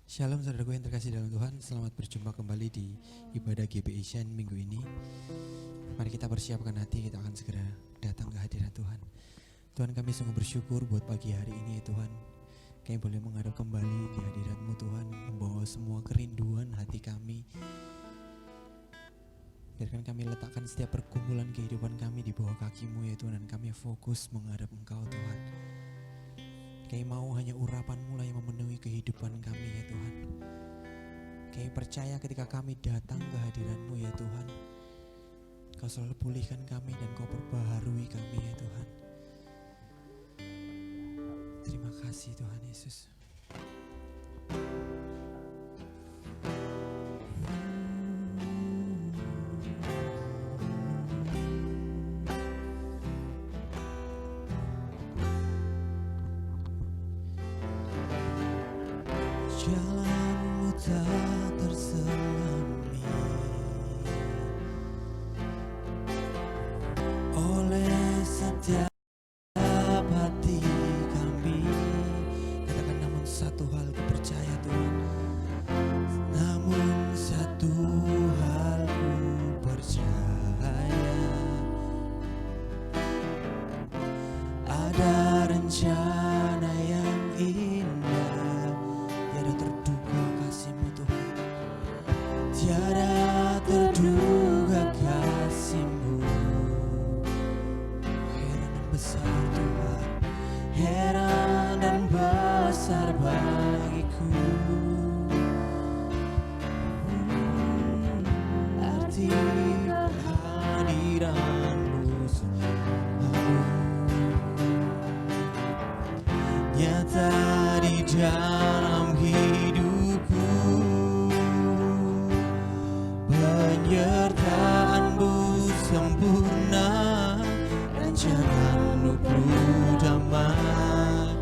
Shalom saudaraku yang terkasih dalam Tuhan, selamat berjumpa kembali di ibadah GBI Shine minggu ini. Mari kita persiapkan hati, kita akan segera datang ke hadirat Tuhan. Tuhan, kami sungguh bersyukur buat pagi hari ini ya Tuhan. Kami boleh menghadap kembali di hadirat-Mu Tuhan, membawa semua kerinduan hati kami. Biarkan kami letakkan setiap pergumulan kehidupan kami di bawah kaki-Mu ya Tuhan, dan kami fokus menghadap Engkau Tuhan. Kami mau hanya urapan-Mu lah yang memenuhi kehidupan kami ya Tuhan. Kami percaya ketika kami datang ke hadirat-Mu ya Tuhan, Kau selalu pulihkan kami dan Kau perbaharui kami ya Tuhan. Terima kasih Tuhan Yesus. Jalan-Mu tak terselami oleh setiap hati kami. Katakan, namun satu hal ku percaya Tuhan, namun satu hal ku percaya, ada rencana yang indah, tiada terduga kasih-Mu Tuhan, tiada terduga kasih-Mu. Heran dan besar Tuhan, heran dan besar bagiku. Arti kehadiran-Mu selalu nyata di dalam hidupku. Penyertaan-Mu sempurna, rancangan-Mu penuh damai,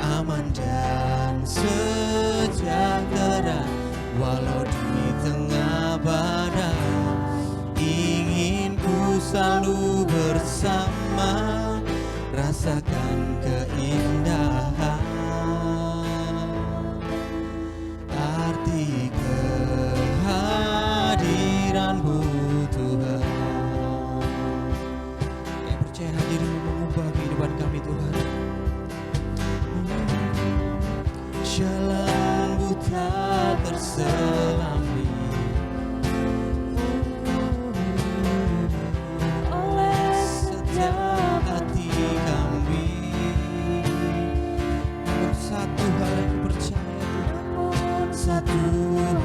aman dan sejahtera walau di tengah badai. Ingin ku selalu bersama, rasakan keindahan arti kehadiran-Mu Tuhan. Kami percaya hadir-Mu mengubah kehidupan kami Tuhan. Jalan-Mu tak terselami oleh setiap hati kami. Namun satu hal yang ku percaya Tuhan, satu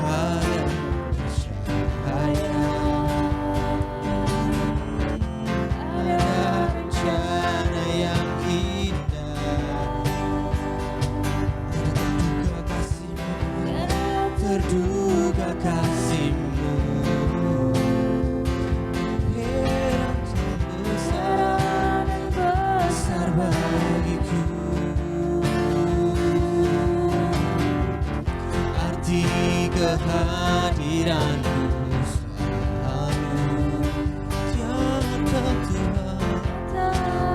hal yang ku percaya, ada rencana yang indah, terduga kasih-Mu, heran dan besar bagiku. Arti kehadiran-Mu selalu nyata Tuhan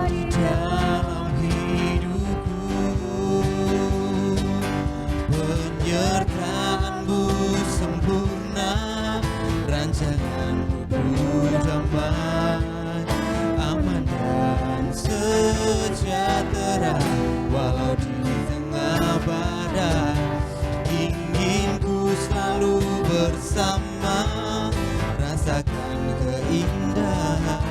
di dalam hidupku. Penyertaan-Mu sempurna, rancangan-Mu penuh damai, aman dan sejahtera walau di tengah badai. Ingin ku selalu bersama, rasakan keindahan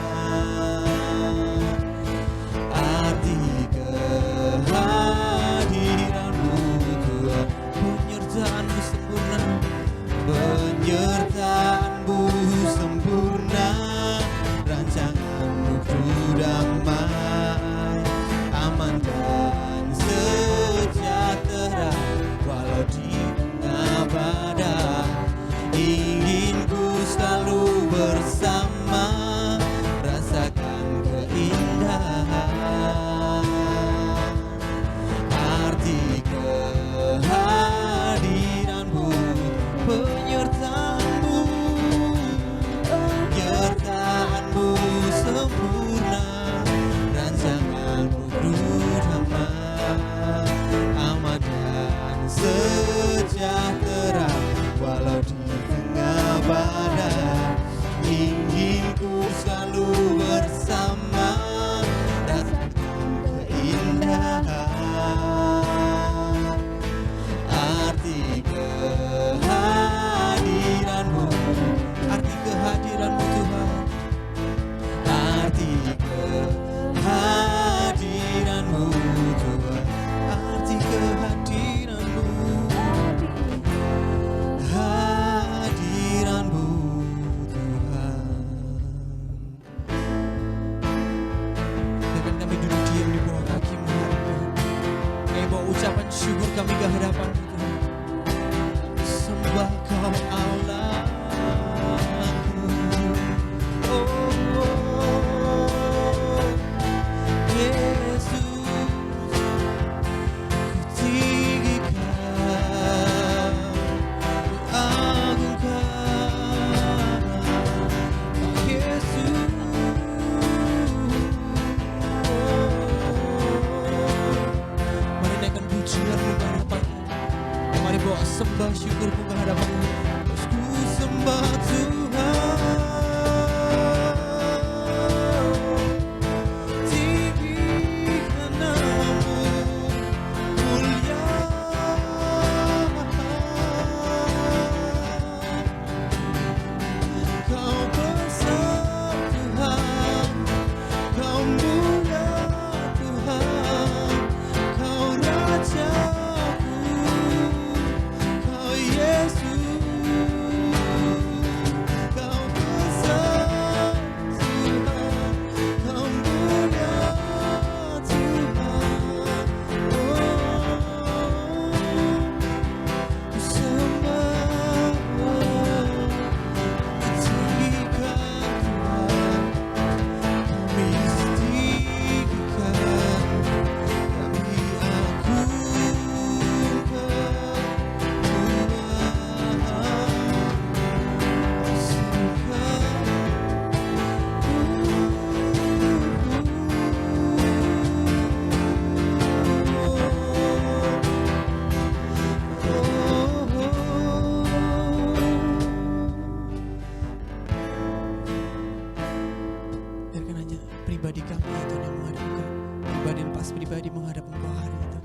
arti kehadiran-Mu Tuhan. Penyertaan-Mu sempurna, penyertaan-Mu sempurna, rancangan-Mu penuh damai, aman dan sejahtera walau di tengah badai. ucapan syukur kami ke hadapan-Mu Tuhan. Sembah Kau Allahku. Oh, Yesus, ku tinggikan, ku agungkan Kau Yesus. Mari naikkan pujian-Mu ke hadapan-Mu. Mari bawa sembah syukur-Mu ke hadapan-Mu. Terus ku sembah Tuhan, tinggikan nama-Mu, mulia Kau besar Tuhan, Kau mulia Tuhan, Kau Rajaku, Kau Yesus. Kau besar Tuhan, Kau mulia Tuhan. Ku sembah, ku tinggikan Tuhan, kami tinggikan, kami agungkan biarkan hanya pribadi kami ya Tuhan yang menghadap Engkau, pribadi lepas pribadi menghadap Engkau hari itu.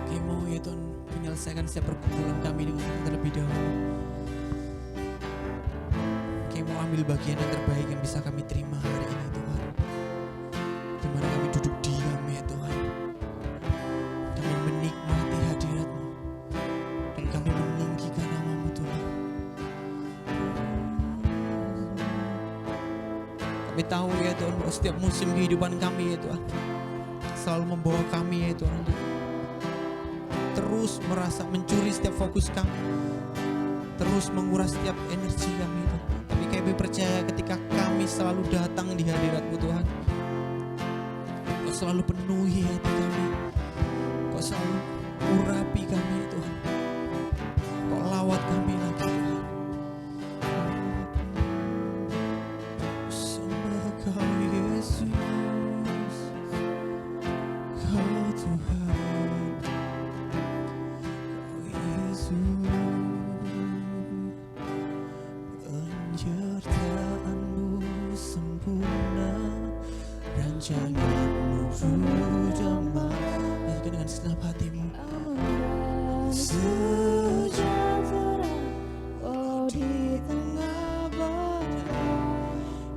Kami mau ya Tuhan menyelesaikan setiap pergumulan kami dengan Engkau terlebih dahulu. Kami mau ambil bagian yang terbaik yang bisa kami terima hari ini Tuhan, di mana kami duduk diam ya Tuhan. Kami menikmati hadirat-Mu dan kami meninggikan nama-Mu Tuhan. Kami tahu ya Tuhan bahwa setiap musim kehidupan kami ya Tuhan selalu membawa kami ya Tuhan untuk terus merasa mencuri setiap fokus kami, terus menguras setiap energi kami Tuhan. Tapi kami percaya ketika kami selalu datang di hadirat-Mu Tuhan, Kau selalu penuhi hati kami, Kau selalu urapi kami ya Tuhan, Kau lawat kami lagi Tuhan. Sembah Kau Yesus, Kau Tuhan, Kau Yesus. Penyertaan-Mu sempurna, rancangan-Mu damai. Nyanyikan dengan segenap hatimu. Sejahtera, oh di tengah badai,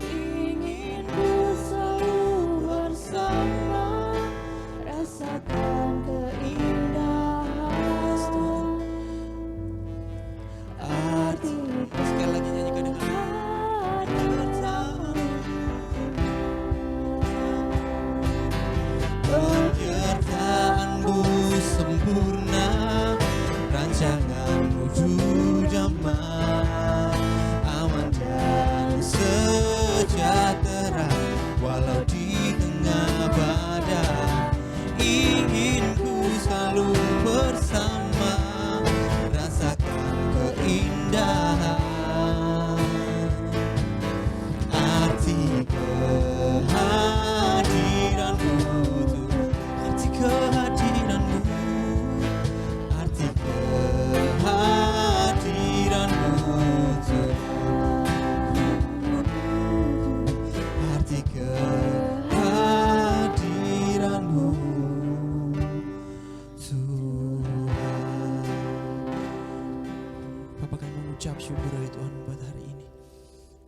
ingin ku selalu bersama, rasakan keindahan. Arti sekali lagi nyanyikan dengan penyertaan-Mu sempurna, rancangan-Mu damai, aman dan sejahtera, walau di tengah badai, ingin ku selalu bersama, rasakan keindahan. Arti kehadiran-Mu Tuhan, arti kehadiran-Mu, arti kehadiran-Mu Tuhan, arti kehadiran-Mu Tuhan. Bapak kami mengucap syukur ya Tuhan buat hari ini.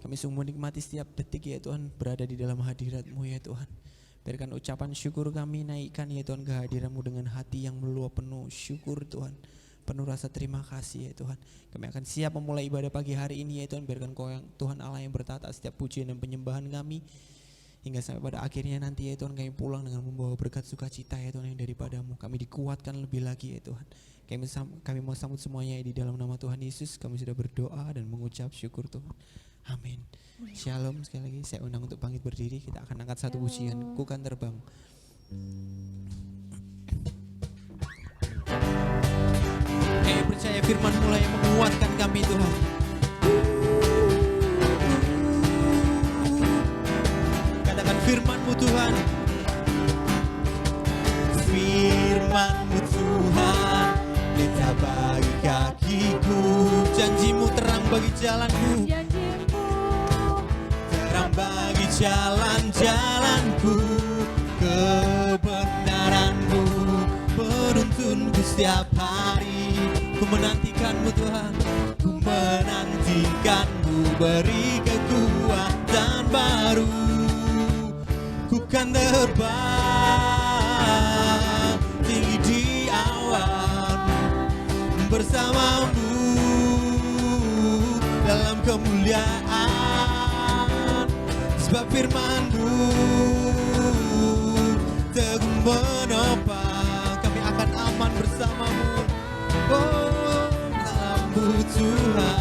Kami sungguh menikmati setiap detik ya Tuhan berada di dalam hadirat-Mu ya Tuhan. Biarkan ucapan syukur kami naikkan ya Tuhan kehadiran-Mu dengan hati yang meluap penuh syukur Tuhan, penuh rasa terima kasih ya Tuhan. Kami akan siap memulai ibadah pagi hari ini ya Tuhan. Biarkan Kau yang Tuhan Allah yang bertata setiap pujian dan penyembahan kami. Hingga sampai pada akhirnya nanti ya Tuhan kami pulang dengan membawa berkat sukacita ya Tuhan yang daripadamu. Kami dikuatkan lebih lagi ya Tuhan. Kami mau sambut semuanya di dalam nama Tuhan Yesus. Kami sudah berdoa dan mengucap syukur Tuhan. Amin. Shalom. Sekali lagi saya undang untuk bangkit berdiri. Kita akan angkat satu pujian, Ku Kan Terbang. Kami percaya firman-Mu yang menguatkan kami Tuhan. Katakan firman-Mu Tuhan. Firman-Mu Tuhan, pelita bagi kakiku. Janji-Mu terang bagi jalanku. Terang bagi jalan-jalanku. Kebenaran-Mu penuntunku setiap hari. Ku menantikan-Mu Tuhan, ku menantikan-Mu, beri kekuatan baru. Ku kan terbang tinggi di awan bersama-Mu dalam kemuliaan. Sebab firman-Mu teguh menopang, kami akan aman bersama-Mu. Oh, dalam-Mu Tuhan.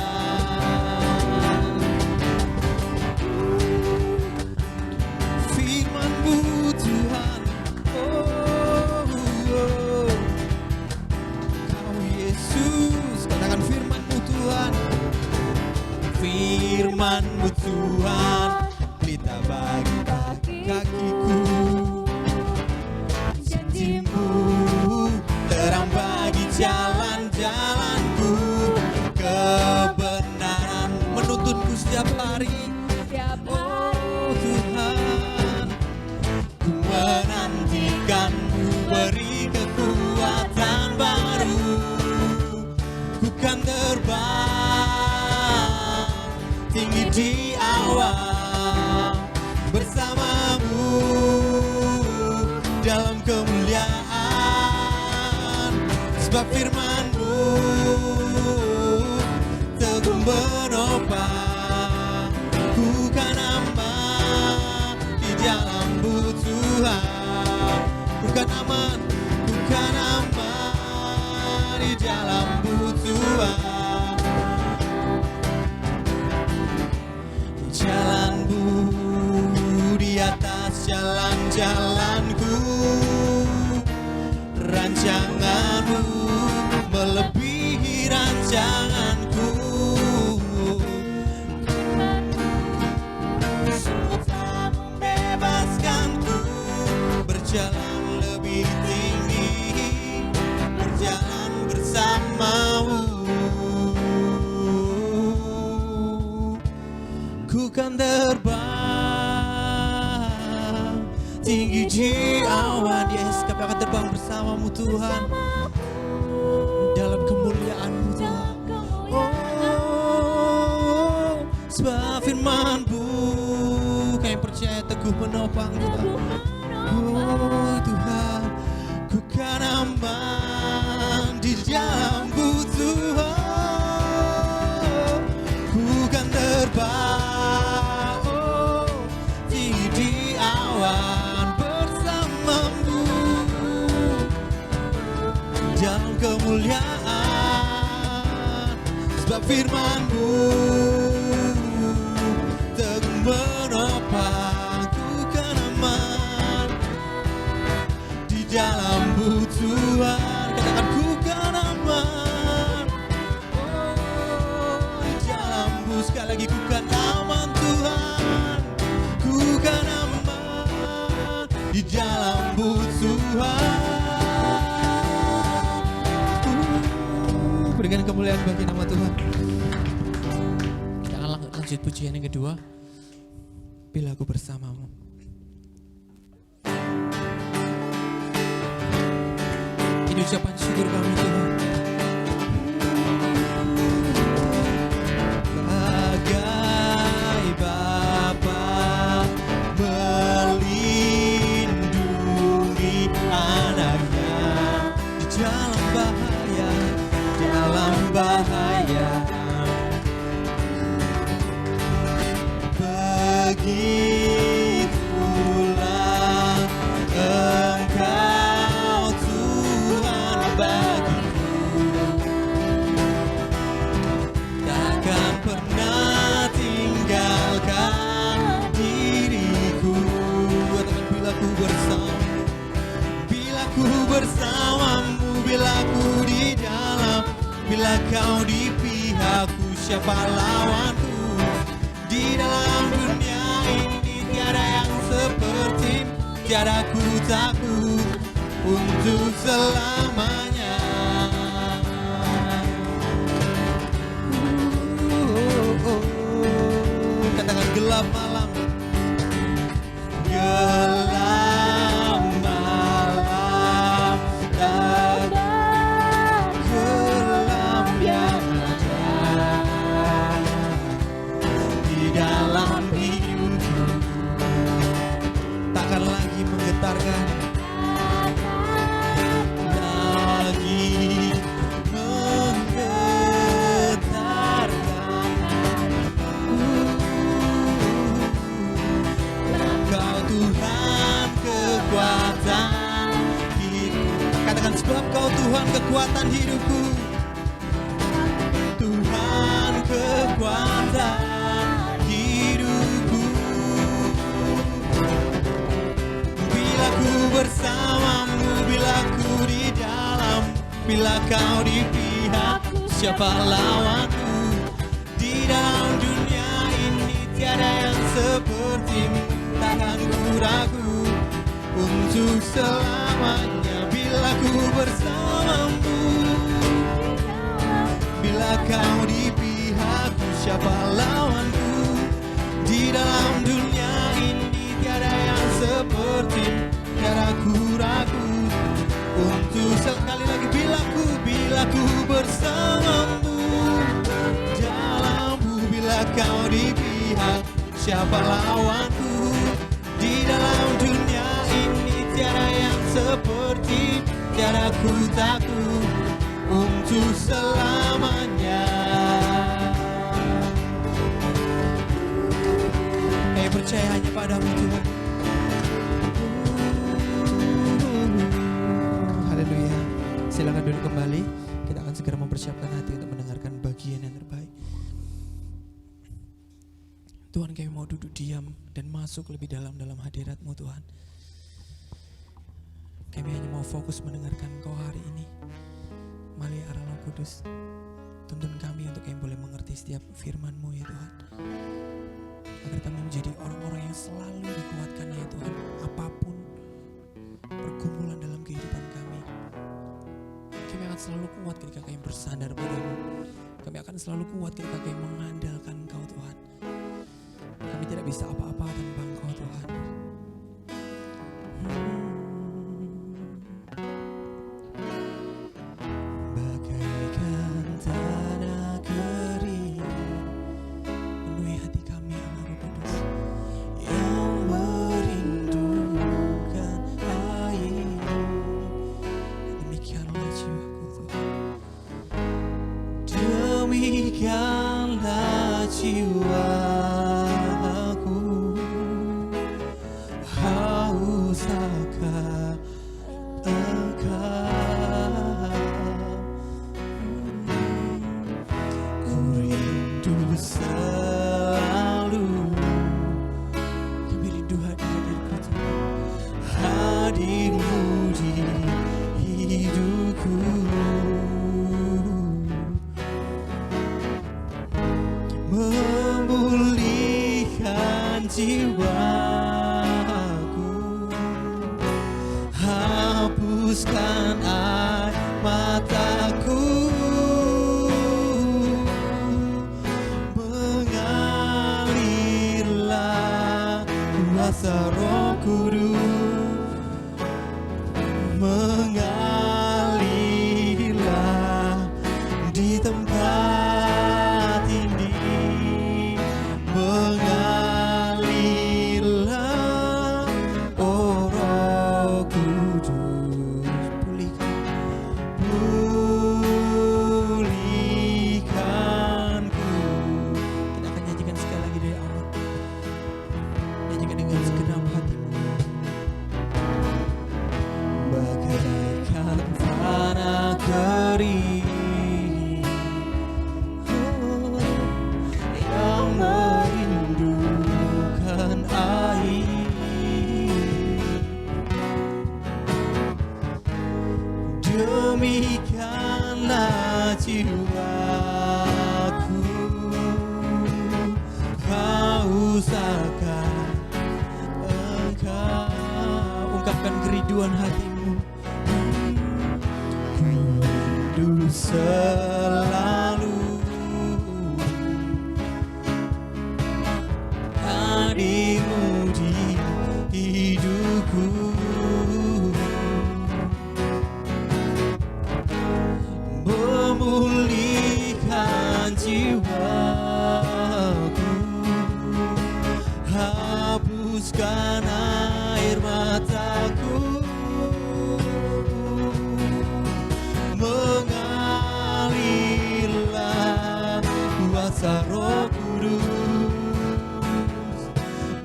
Firman-Mu Tuhan. Oh, oh. Kau Yesus, katakan firman-Mu Tuhan. Firman-Mu Tuhan, pelita bagi kakiku. Janji-Mu terang bagi jalan-jalanku. Kebenaran menuntunku setiap hari. Oh Tuhan, ku menantikan-Mu, beri kekuatan baru. Ku kan terbang tinggi di awan bersama-Mu dalam kemuliaan. Sebab firman-Mu teguh menopang, ku kan aman di dalam-Mu Tuhan. Ku kan aman di dalam-Mu Tuhan. Di jalan-Mu, di atas jalan-jalanku. Rancangan-Mu melebihi rancanganku. Sungguh telah membebaskanku, berjalan lebih tinggi, berjalan bersama-Mu. Ku kan terbang tinggi di awan. Yes, kami akan terbang bersama-Mu Tuhan, dalam kemuliaan-Mu Tuhan. Oh, sebab firman-Mu kami percaya teguh menopang Tuhan. Oh Tuhan, ku kan aman di dalam-Mu Tuhan. Ku kan terbang tinggi di awan bersama-Mu dalam kemuliaan. Sebab firman-Mu teguh menopang, ku kan aman di dalam-Mu Tuhan. Katakan ku kan aman, oh, di dalam-Mu. Sekali lagi, ku kan aman Tuhan, ku kan aman di dalam-Mu Tuhan. Berikan kemuliaan bagi nama Tuhan. Kita akan lanjut pujian yang kedua, Bila Aku Bersama-Mu. Ini ucapan syukur kami Tuhan. Bagai Bapa melindungi anaknya di dalam bahaya, begitu bersamamu, bila ku di dalam, bila kau di pihakku, siapa lawanku? Di dalam dunia ini tiada yang seperti, tiada ku takut untuk selamanya. Katakan gelap malam, gelap malam, tak gelap yang ada di dalam hidupku, takkan lagi menggetarkan, lagi menggetarkan. Kau Tuhan kekuatan hidup. Katakan sebab kau Tuhan kekuatan hidupku, Tuhan kekuatan hidupku. Bila ku bersamamu, bila ku di dalam, bila kau di pihakku, siapa lawanku? Di dalam dunia ini tiada yang sepertimu, takkan ku ragu untuk selamanya. Bila ku bersamamu, bila kau di pihakku, siapa lawanku? Di dalam dunia ini tiada yang sepertimu, tiada ku ragu untuk sekali lagi. Bila ku bersamamu, dalammu, bila kau di pihak, siapa lawanku? Di dalam dunia ini tiada yang seperti, tiada ku takut untuk selamanya. Percaya hanya padamu Tuhan. Haleluya. Silakan duduk kembali. Kita akan segera mempersiapkan hati untuk mendengarkan bagian yang terbaik. Tuhan, kami mau duduk diam dan masuk lebih dalam hadirat-Mu Tuhan. Kami hanya mau fokus mendengarkan Kau hari ini. Melalui arah Roh Kudus, tuntun kami untuk kami boleh mengerti setiap firman-Mu ya Tuhan. Agar kami menjadi orang-orang yang selalu dikuatkan ya Tuhan. Apapun pergumulan dalam kehidupan kami, kami akan selalu kuat ketika kami bersandar padamu. Kami akan selalu kuat ketika kami mengandalkan Engkau Tuhan. Kami tidak bisa apa-apa tanpa Engkau Tuhan. Bagaikan tanah kering, penuhi hati kami Allah Roh Kudus, yang merindukan air. Demikianlah jiwaku Tuhan, demikianlah jiwaku, haus akan Engkau. Ku rindu selalu, kami rindu hadir-hadirku Tuhan, hadir-Mu di hidupku, memulihkan jiwaku, hapuskan air mataku, mengalirlah kuasa Roh Kudus, mengalirlah di tempat ini, mengalirlah oh Roh Kudus. Pulihkanku. Kita akan nyanyikan sekali lagi dari awal. Nyanyikan dengan segenap hatimu. Bagaikan Demikianlah jiwaku, hauskan Engkau. Ungkapkan kerinduan hatimu. Rindu selalu hadirmu di hidupku, memulihkan jiwaku, hapuskan air mataku, mengalirlah kuasa Roh Kudus,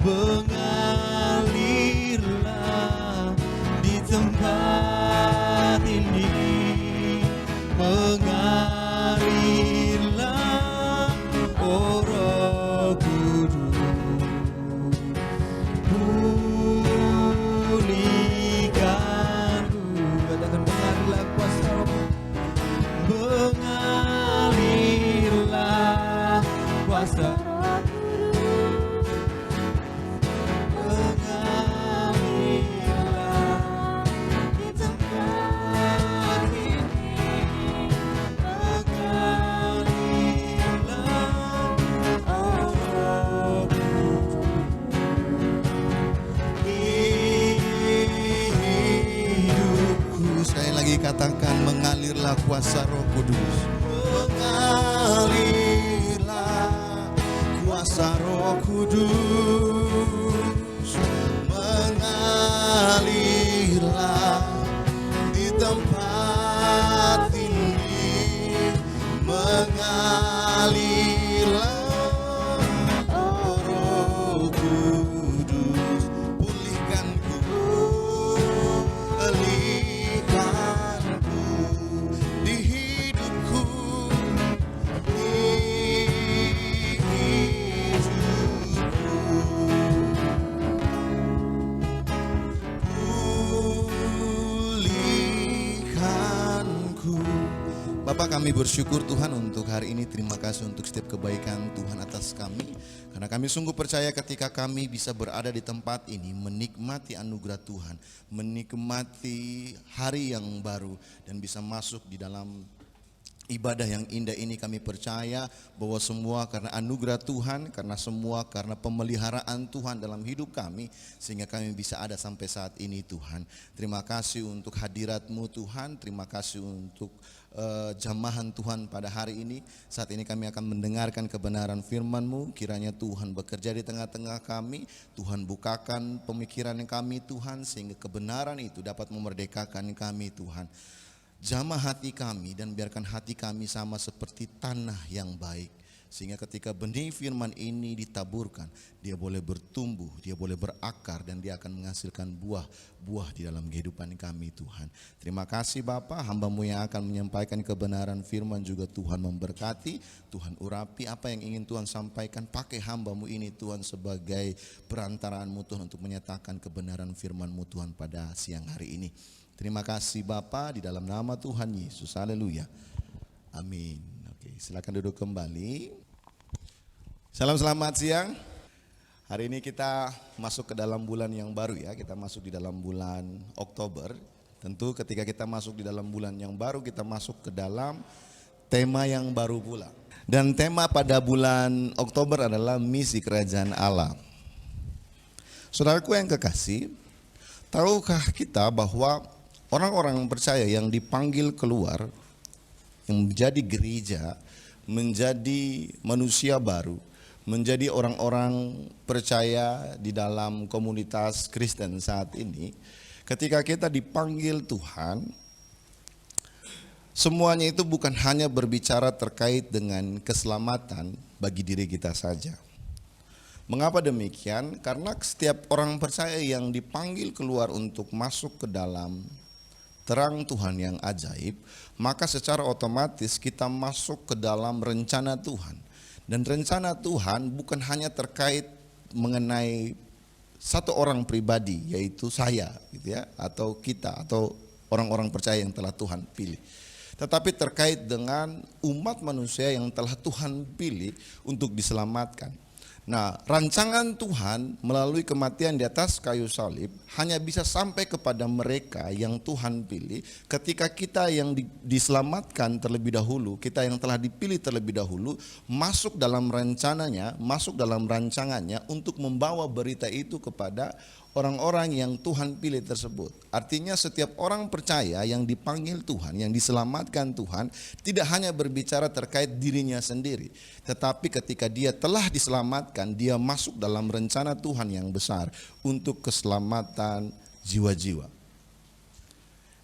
mengalirlah di tempat ini, mengalirlah, oh Roh Kudus, pulihkanku. Katakan mengalirlah kuasa Roh, mengalirlah kuasa Roh, mengalirlah di tempat ini, mengalirlah, oh Roh Kudus, hidupku. Sekali lagi katakan, mengalirlah kuasa Roh Kudus. Mengalirlah kuasa Roh Kudus, mengalirlah di tempat ini, mengalirlah, oh Roh Kudus, pulihkanku, pulihkanku di hidupku, di pulihkanku. Bapak, kami bersyukur Tuhan untuk hari ini. Terima kasih untuk setiap kebaikan Tuhan atas kami. Karena kami sungguh percaya ketika kami bisa berada di tempat ini, menikmati anugerah Tuhan, menikmati hari yang baru, dan bisa masuk di dalam ibadah yang indah ini, kami percaya bahwa semua karena anugerah Tuhan, karena semua karena pemeliharaan Tuhan dalam hidup kami, sehingga kami bisa ada sampai saat ini Tuhan. Terima kasih untuk hadirat-Mu Tuhan, terima kasih untuk jamahan Tuhan pada hari ini. Saat ini kami akan mendengarkan kebenaran firman-Mu. Kiranya Tuhan bekerja di tengah-tengah kami, Tuhan bukakan pemikiran kami Tuhan, sehingga kebenaran itu dapat memerdekakan kami Tuhan. Jamah hati kami dan biarkan hati kami sama seperti tanah yang baik, sehingga ketika benih firman ini ditaburkan, dia boleh bertumbuh, dia boleh berakar, dan dia akan menghasilkan buah-buah di dalam kehidupan kami Tuhan. Terima kasih Bapa, hamba-Mu yang akan menyampaikan kebenaran firman juga Tuhan memberkati. Tuhan urapi apa yang ingin Tuhan sampaikan, pakai hamba-Mu ini Tuhan sebagai perantaraan-Mu Tuhan untuk menyatakan kebenaran firman-Mu Tuhan pada siang hari ini. Terima kasih Bapa, di dalam nama Tuhan Yesus. Haleluya. Amin. Oke, silakan duduk kembali. Salam selamat siang. Hari ini kita masuk ke dalam bulan yang baru ya. Kita masuk di dalam bulan Oktober. Tentu ketika kita masuk di dalam bulan yang baru, kita masuk ke dalam tema yang baru pula. Dan tema pada bulan Oktober adalah misi kerajaan Allah. Saudaraku yang kekasih, tahukah kita bahwa orang-orang percaya yang dipanggil keluar, yang menjadi gereja, menjadi manusia baru, menjadi orang-orang percaya di dalam komunitas Kristen saat ini, ketika kita dipanggil Tuhan, semuanya itu bukan hanya berbicara terkait dengan keselamatan bagi diri kita saja. Mengapa demikian? Karena setiap orang percaya yang dipanggil keluar untuk masuk ke dalam terang Tuhan yang ajaib, maka secara otomatis kita masuk ke dalam rencana Tuhan. Dan rencana Tuhan bukan hanya terkait mengenai satu orang pribadi, yaitu saya gitu ya, atau kita, atau orang-orang percaya yang telah Tuhan pilih. Tetapi terkait dengan umat manusia yang telah Tuhan pilih untuk diselamatkan. Nah, rancangan Tuhan melalui kematian di atas kayu salib hanya bisa sampai kepada mereka yang Tuhan pilih ketika kita yang diselamatkan terlebih dahulu, kita yang telah dipilih terlebih dahulu, masuk dalam rencananya, masuk dalam rancangannya untuk membawa berita itu kepada orang-orang yang Tuhan pilih tersebut. Artinya setiap orang percaya yang dipanggil Tuhan, yang diselamatkan Tuhan, tidak hanya berbicara terkait dirinya sendiri, tetapi ketika dia telah diselamatkan, dia masuk dalam rencana Tuhan yang besar untuk keselamatan jiwa-jiwa.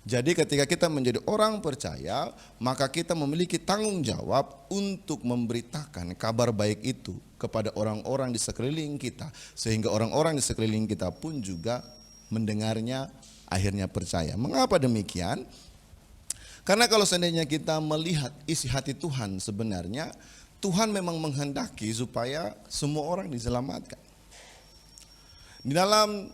Jadi ketika kita menjadi orang percaya, maka kita memiliki tanggung jawab untuk memberitakan kabar baik itu kepada orang-orang di sekeliling kita, sehingga orang-orang di sekeliling kita pun juga mendengarnya, akhirnya percaya. Mengapa demikian? Karena kalau seandainya kita melihat isi hati Tuhan, sebenarnya Tuhan memang menghendaki supaya semua orang diselamatkan. Di dalam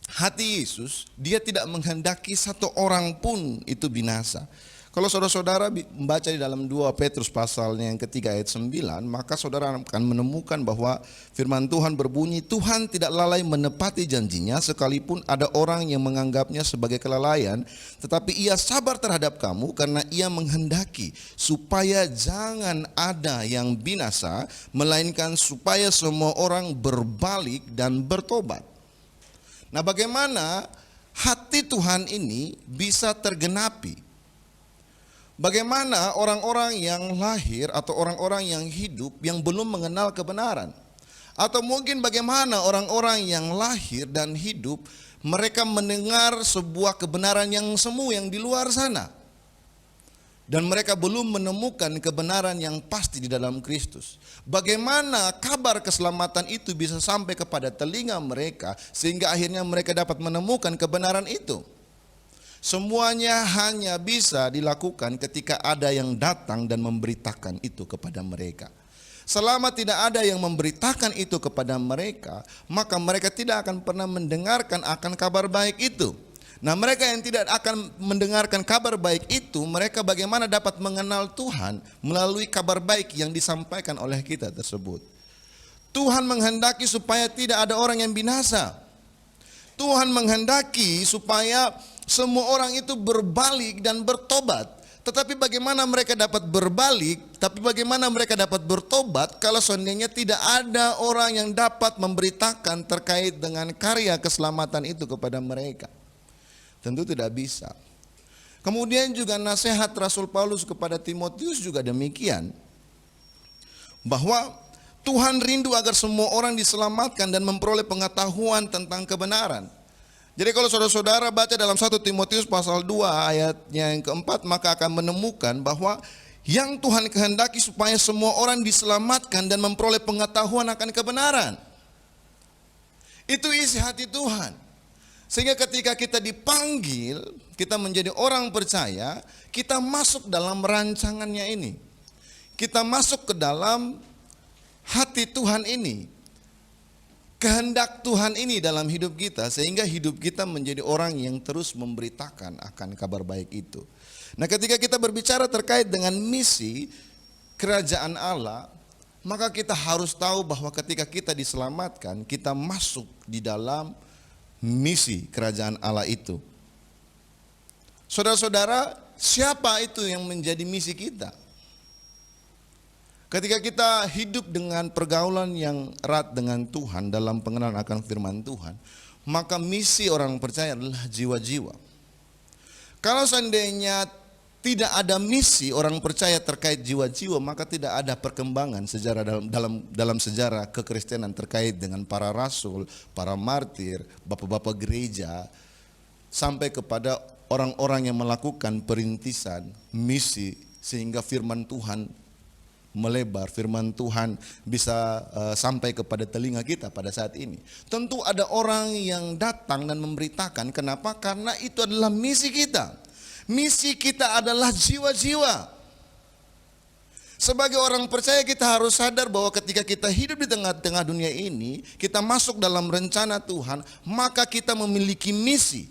hati Yesus, dia tidak menghendaki satu orang pun itu binasa. Kalau saudara-saudara membaca di dalam 2 Petrus pasalnya yang ketiga ayat 9, maka saudara akan menemukan bahwa firman Tuhan berbunyi, Tuhan tidak lalai menepati janjinya sekalipun ada orang yang menganggapnya sebagai kelalaian, tetapi ia sabar terhadap kamu karena ia menghendaki supaya jangan ada yang binasa, melainkan supaya semua orang berbalik dan bertobat. Nah, bagaimana hati Tuhan ini bisa tergenapi? Bagaimana orang-orang yang lahir atau orang-orang yang hidup yang belum mengenal kebenaran? Atau mungkin bagaimana orang-orang yang lahir dan hidup mereka mendengar sebuah kebenaran yang semu yang di luar sana, dan mereka belum menemukan kebenaran yang pasti di dalam Kristus. Bagaimana kabar keselamatan itu bisa sampai kepada telinga mereka sehingga akhirnya mereka dapat menemukan kebenaran itu? Semuanya hanya bisa dilakukan ketika ada yang datang dan memberitakan itu kepada mereka. Selama tidak ada yang memberitakan itu kepada mereka, maka mereka tidak akan pernah mendengarkan akan kabar baik itu. Nah, mereka yang tidak akan mendengarkan kabar baik itu, mereka bagaimana dapat mengenal Tuhan melalui kabar baik yang disampaikan oleh kita tersebut. Tuhan menghendaki supaya tidak ada orang yang binasa. Tuhan menghendaki supaya semua orang itu berbalik dan bertobat. Tetapi bagaimana mereka dapat berbalik, tapi bagaimana mereka dapat bertobat kalau seandainya tidak ada orang yang dapat memberitakan terkait dengan karya keselamatan itu kepada mereka? Tentu tidak bisa. Kemudian juga nasihat Rasul Paulus kepada Timotius juga demikian, bahwa Tuhan rindu agar semua orang diselamatkan dan memperoleh pengetahuan tentang kebenaran. Jadi kalau saudara-saudara baca dalam 1 Timotius pasal 2 ayatnya yang keempat, maka akan menemukan bahwa yang Tuhan kehendaki supaya semua orang diselamatkan dan memperoleh pengetahuan akan kebenaran. Itu isi hati Tuhan. Sehingga ketika kita dipanggil, kita menjadi orang percaya, kita masuk dalam rancangannya ini. Kita masuk ke dalam hati Tuhan ini. Kehendak Tuhan ini dalam hidup kita, sehingga hidup kita menjadi orang yang terus memberitakan akan kabar baik itu. Nah, ketika kita berbicara terkait dengan misi kerajaan Allah, maka kita harus tahu bahwa ketika kita diselamatkan, kita masuk di dalam misi kerajaan Allah itu. Saudara-saudara, siapa itu yang menjadi misi kita? Ketika kita hidup dengan pergaulan yang erat dengan Tuhan dalam pengenalan akan firman Tuhan, maka misi orang percaya adalah jiwa-jiwa. Kalau seandainya tidak ada misi orang percaya terkait jiwa-jiwa, maka tidak ada perkembangan sejarah dalam sejarah kekristenan terkait dengan para rasul, para martir, bapak-bapak gereja, sampai kepada orang-orang yang melakukan perintisan misi sehingga firman Tuhan melebar, firman Tuhan bisa sampai kepada telinga kita pada saat ini. Tentu ada orang yang datang dan memberitakan. Kenapa? Karena itu adalah misi kita. Misi kita adalah jiwa-jiwa. Sebagai orang percaya kita harus sadar bahwa ketika kita hidup di tengah-tengah dunia ini, kita masuk dalam rencana Tuhan, maka kita memiliki misi.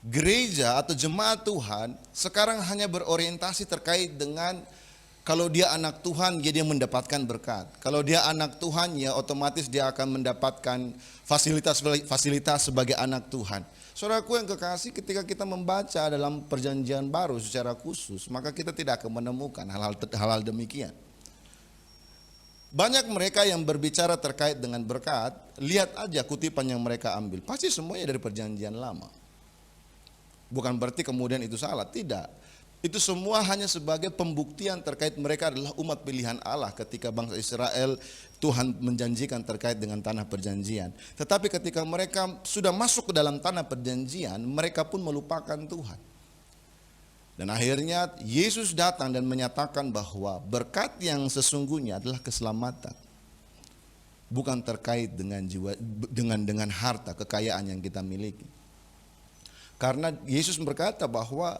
gereja atau jemaat Tuhan sekarang hanya berorientasi terkait dengan kalau dia anak Tuhan dia mendapatkan berkat. Kalau dia anak Tuhan ya otomatis dia akan mendapatkan fasilitas sebagai anak Tuhan. Saudaraku yang kekasih, ketika kita membaca dalam perjanjian baru secara khusus, maka kita tidak akan menemukan hal-hal demikian. Banyak mereka yang berbicara terkait dengan berkat, lihat aja kutipan yang mereka ambil. Pasti semuanya dari perjanjian lama. Bukan berarti kemudian itu salah, tidak. Itu semua hanya sebagai pembuktian terkait mereka adalah umat pilihan Allah ketika bangsa Israel Tuhan menjanjikan terkait dengan tanah perjanjian. Tetapi ketika mereka sudah masuk ke dalam tanah perjanjian, mereka pun melupakan Tuhan. Dan akhirnya Yesus datang dan menyatakan bahwa berkat yang sesungguhnya adalah keselamatan. Bukan terkait dengan jiwa, dengan harta, kekayaan yang kita miliki. Karena Yesus berkata bahwa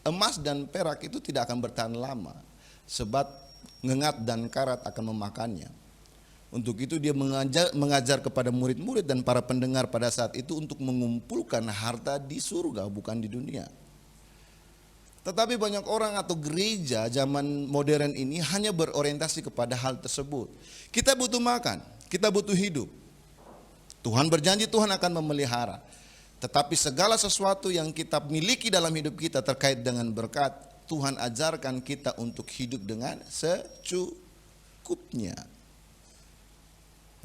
emas dan perak itu tidak akan bertahan lama, sebab ngengat dan karat akan memakannya. Untuk itu dia mengajar kepada murid-murid dan para pendengar pada saat itu untuk mengumpulkan harta di surga, bukan di dunia. Tetapi banyak orang atau gereja zaman modern ini hanya berorientasi kepada hal tersebut. Kita butuh makan, kita butuh hidup. Tuhan berjanji Tuhan akan memelihara. Tetapi segala sesuatu yang kita miliki dalam hidup kita terkait dengan berkat, Tuhan ajarkan kita untuk hidup dengan secukupnya.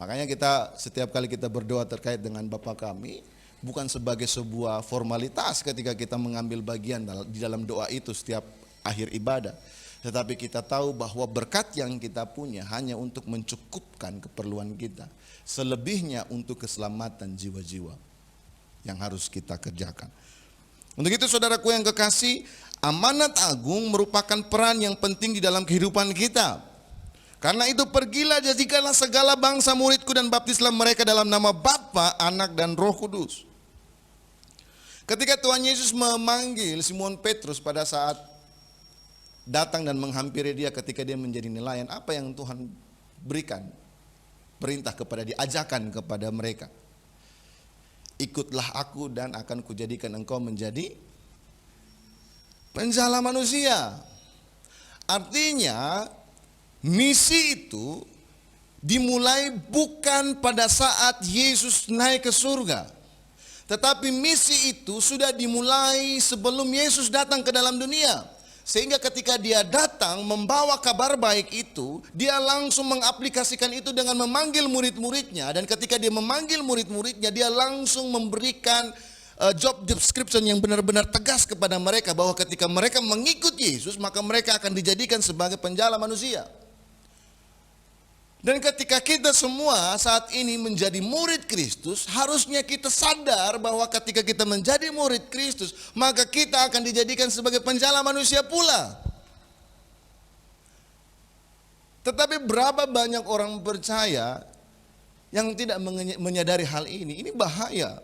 Makanya kita setiap kali kita berdoa terkait dengan Bapa kami, bukan sebagai sebuah formalitas ketika kita mengambil bagian di dalam doa itu setiap akhir ibadah. Tetapi kita tahu bahwa berkat yang kita punya hanya untuk mencukupkan keperluan kita. Selebihnya untuk keselamatan jiwa-jiwa yang harus kita kerjakan. Untuk itu saudaraku yang kekasih, amanat agung merupakan peran yang penting di dalam kehidupan kita. Karena itu pergilah jadikanlah segala bangsa muridku dan baptislah mereka dalam nama Bapa, Anak dan Roh Kudus. Ketika Tuhan Yesus memanggil Simon Petrus pada saat datang dan menghampiri dia ketika dia menjadi nelayan, apa yang Tuhan berikan? Perintah kepada dia, ajakan kepada mereka. Ikutlah aku dan akan kujadikan engkau menjadi penjala manusia. Artinya misi itu dimulai bukan pada saat Yesus naik ke surga. Tetapi misi itu sudah dimulai sebelum Yesus datang ke dalam dunia. Sehingga ketika dia datang membawa kabar baik itu, dia langsung mengaplikasikan itu dengan memanggil murid-muridnya. Dan ketika dia memanggil murid-muridnya, dia langsung memberikan job description yang benar-benar tegas kepada mereka. Bahwa ketika mereka mengikut Yesus, maka mereka akan dijadikan sebagai penjala manusia. Dan ketika kita semua saat ini menjadi murid Kristus, harusnya kita sadar bahwa ketika kita menjadi murid Kristus, maka kita akan dijadikan sebagai penjala manusia pula. Tetapi berapa banyak orang percaya yang tidak menyadari hal ini? Ini bahaya.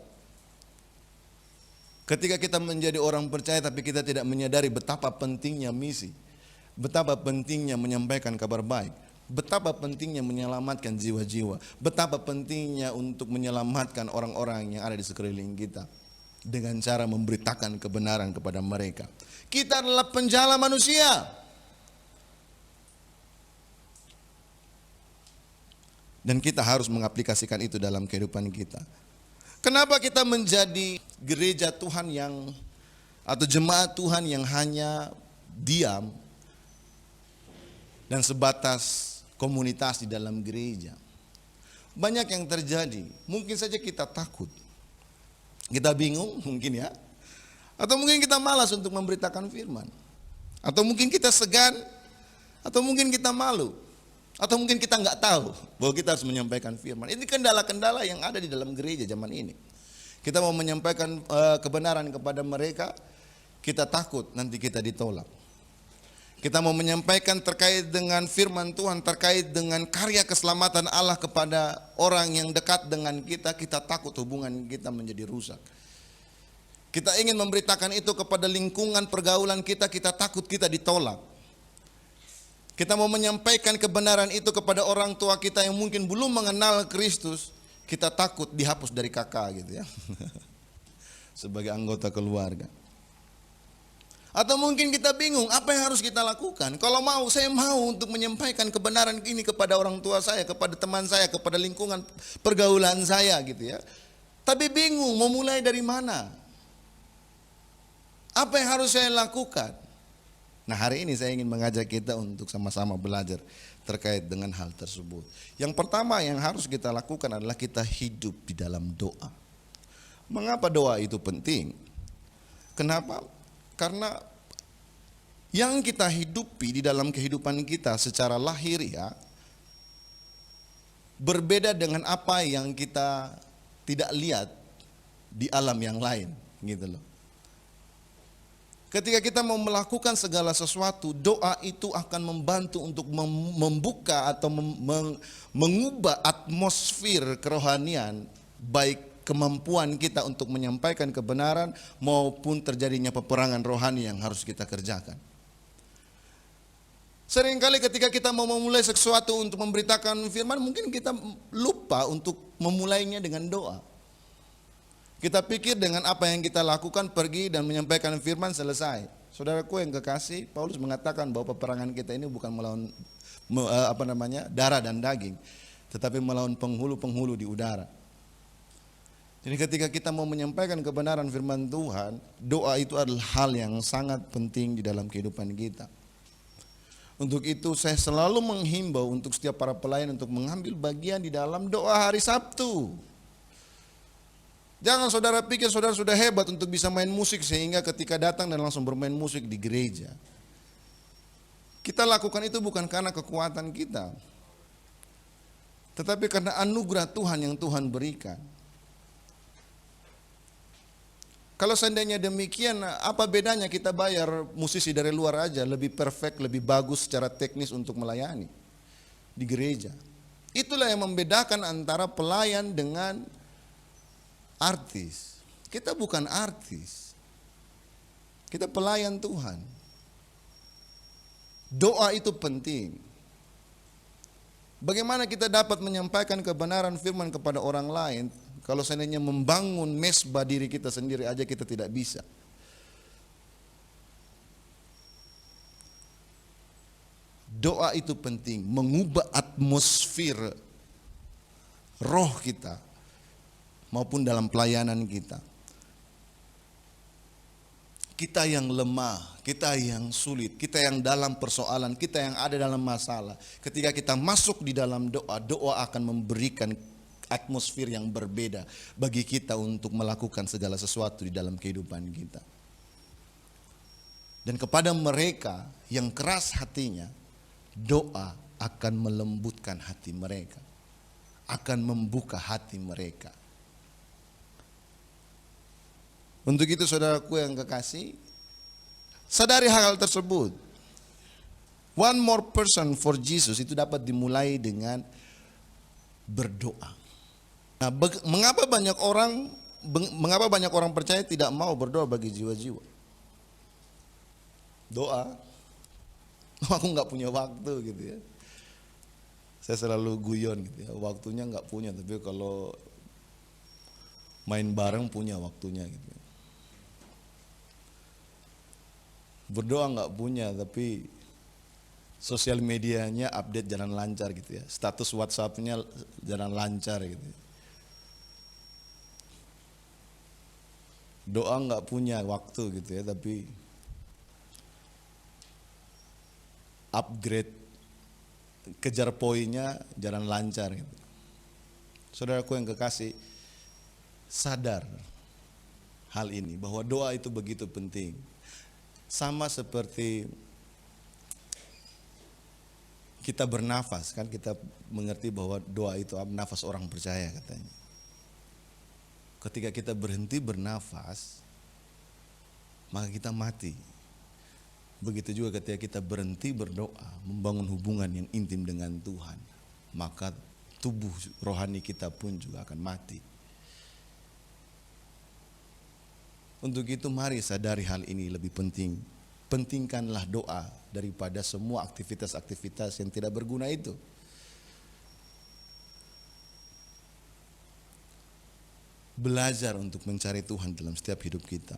Ketika kita menjadi orang percaya tapi kita tidak menyadari betapa pentingnya misi, betapa pentingnya menyampaikan kabar baik, betapa pentingnya menyelamatkan jiwa-jiwa, betapa pentingnya untuk menyelamatkan orang-orang yang ada di sekeliling kita dengan cara memberitakan kebenaran kepada mereka. Kita adalah penjala manusia. Dan kita harus mengaplikasikan itu dalam kehidupan kita. Kenapa kita menjadi gereja Tuhan yang atau jemaat Tuhan yang hanya diam dan sebatas komunitas di dalam gereja? Banyak yang terjadi. Mungkin saja kita takut, kita bingung mungkin ya, atau mungkin kita malas untuk memberitakan firman, atau mungkin kita segan, atau mungkin kita malu, atau mungkin kita nggak tahu bahwa kita harus menyampaikan firman. Ini kendala-kendala yang ada di dalam gereja zaman ini. Kita mau menyampaikan kebenaran kepada mereka, kita takut nanti kita ditolak. Kita mau menyampaikan terkait dengan firman Tuhan, terkait dengan karya keselamatan Allah kepada orang yang dekat dengan kita, kita takut hubungan kita menjadi rusak. Kita ingin memberitakan itu kepada lingkungan pergaulan kita, kita takut kita ditolak. Kita mau menyampaikan kebenaran itu kepada orang tua kita yang mungkin belum mengenal Kristus, kita takut dihapus dari kakak gitu ya. sebagai anggota keluarga. Atau mungkin kita bingung apa yang harus kita lakukan. Kalau mau, saya mau untuk menyampaikan kebenaran ini kepada orang tua saya, kepada teman saya, kepada lingkungan pergaulan saya gitu ya. Tapi bingung mau mulai dari mana. Apa yang harus saya lakukan? Nah, hari ini saya ingin mengajak kita untuk sama-sama belajar terkait dengan hal tersebut. Yang pertama yang harus kita lakukan adalah kita hidup di dalam doa. Mengapa doa itu penting? Kenapa? Karena yang kita hidupi di dalam kehidupan kita secara lahiriah berbeda dengan apa yang kita tidak lihat di alam yang lain, gitu loh. Ketika kita mau melakukan segala sesuatu, doa itu akan membantu untuk membuka atau mengubah atmosfer kerohanian, baik kemampuan kita untuk menyampaikan kebenaran maupun terjadinya peperangan rohani yang harus kita kerjakan. Seringkali ketika kita mau memulai sesuatu untuk memberitakan firman, mungkin kita lupa untuk memulainya dengan doa. Kita pikir dengan apa yang kita lakukan, pergi dan menyampaikan firman, selesai. Saudaraku yang kekasih, Paulus mengatakan bahwa peperangan kita ini bukan melawan darah dan daging, tetapi melawan penghulu-penghulu di udara. Jadi ketika kita mau menyampaikan kebenaran firman Tuhan, doa itu adalah hal yang sangat penting di dalam kehidupan kita. Untuk itu saya selalu menghimbau untuk setiap para pelayan untuk mengambil bagian di dalam doa hari Sabtu. Jangan saudara pikir saudara sudah hebat untuk bisa main musik sehingga ketika datang dan langsung bermain musik di gereja. Kita lakukan itu bukan karena kekuatan kita, tetapi karena anugerah Tuhan yang Tuhan berikan. Kalau seandainya demikian, apa bedanya kita bayar musisi dari luar aja lebih perfect, lebih bagus secara teknis untuk melayani di gereja. Itulah yang membedakan antara pelayan dengan artis. Kita bukan artis, kita pelayan Tuhan. Doa itu penting. Bagaimana kita dapat menyampaikan kebenaran firman kepada orang lain kalau seandainya membangun mesbah diri kita sendiri aja kita tidak bisa? Doa itu penting, mengubah atmosfer roh kita maupun dalam pelayanan kita. Kita yang lemah, kita yang sulit, kita yang dalam persoalan, kita yang ada dalam masalah. Ketika kita masuk di dalam doa, doa akan memberikan atmosfer yang berbeda bagi kita untuk melakukan segala sesuatu di dalam kehidupan kita. Dan kepada mereka yang keras hatinya, doa akan melembutkan hati mereka, akan membuka hati mereka. Untuk itu saudaraku yang kekasih, sadari hal tersebut. One more person for Jesus itu dapat dimulai dengan berdoa. Nah, mengapa banyak orang percaya tidak mau berdoa bagi jiwa-jiwa? Doa, aku nggak punya waktu gitu ya. Saya selalu guyon gitu ya, waktunya nggak punya, tapi kalau main bareng punya waktunya gitu. Berdoa nggak punya, tapi sosial medianya update jalan lancar gitu ya, status WhatsAppnya jalan lancar gitu. Doa nggak punya waktu gitu ya, tapi upgrade, kejar poinnya jalan lancar gitu. Saudaraku yang kekasih, sadar hal ini bahwa doa itu begitu penting. Sama seperti kita bernafas, kan kita mengerti bahwa doa itu nafas orang percaya katanya. Ketika kita berhenti bernafas, maka kita mati. Begitu juga ketika kita berhenti berdoa, membangun hubungan yang intim dengan Tuhan, maka tubuh rohani kita pun juga akan mati. Untuk itu mari sadari hal ini lebih penting. Pentingkanlah doa daripada semua aktivitas-aktivitas yang tidak berguna itu. belajar untuk mencari Tuhan dalam setiap hidup kita.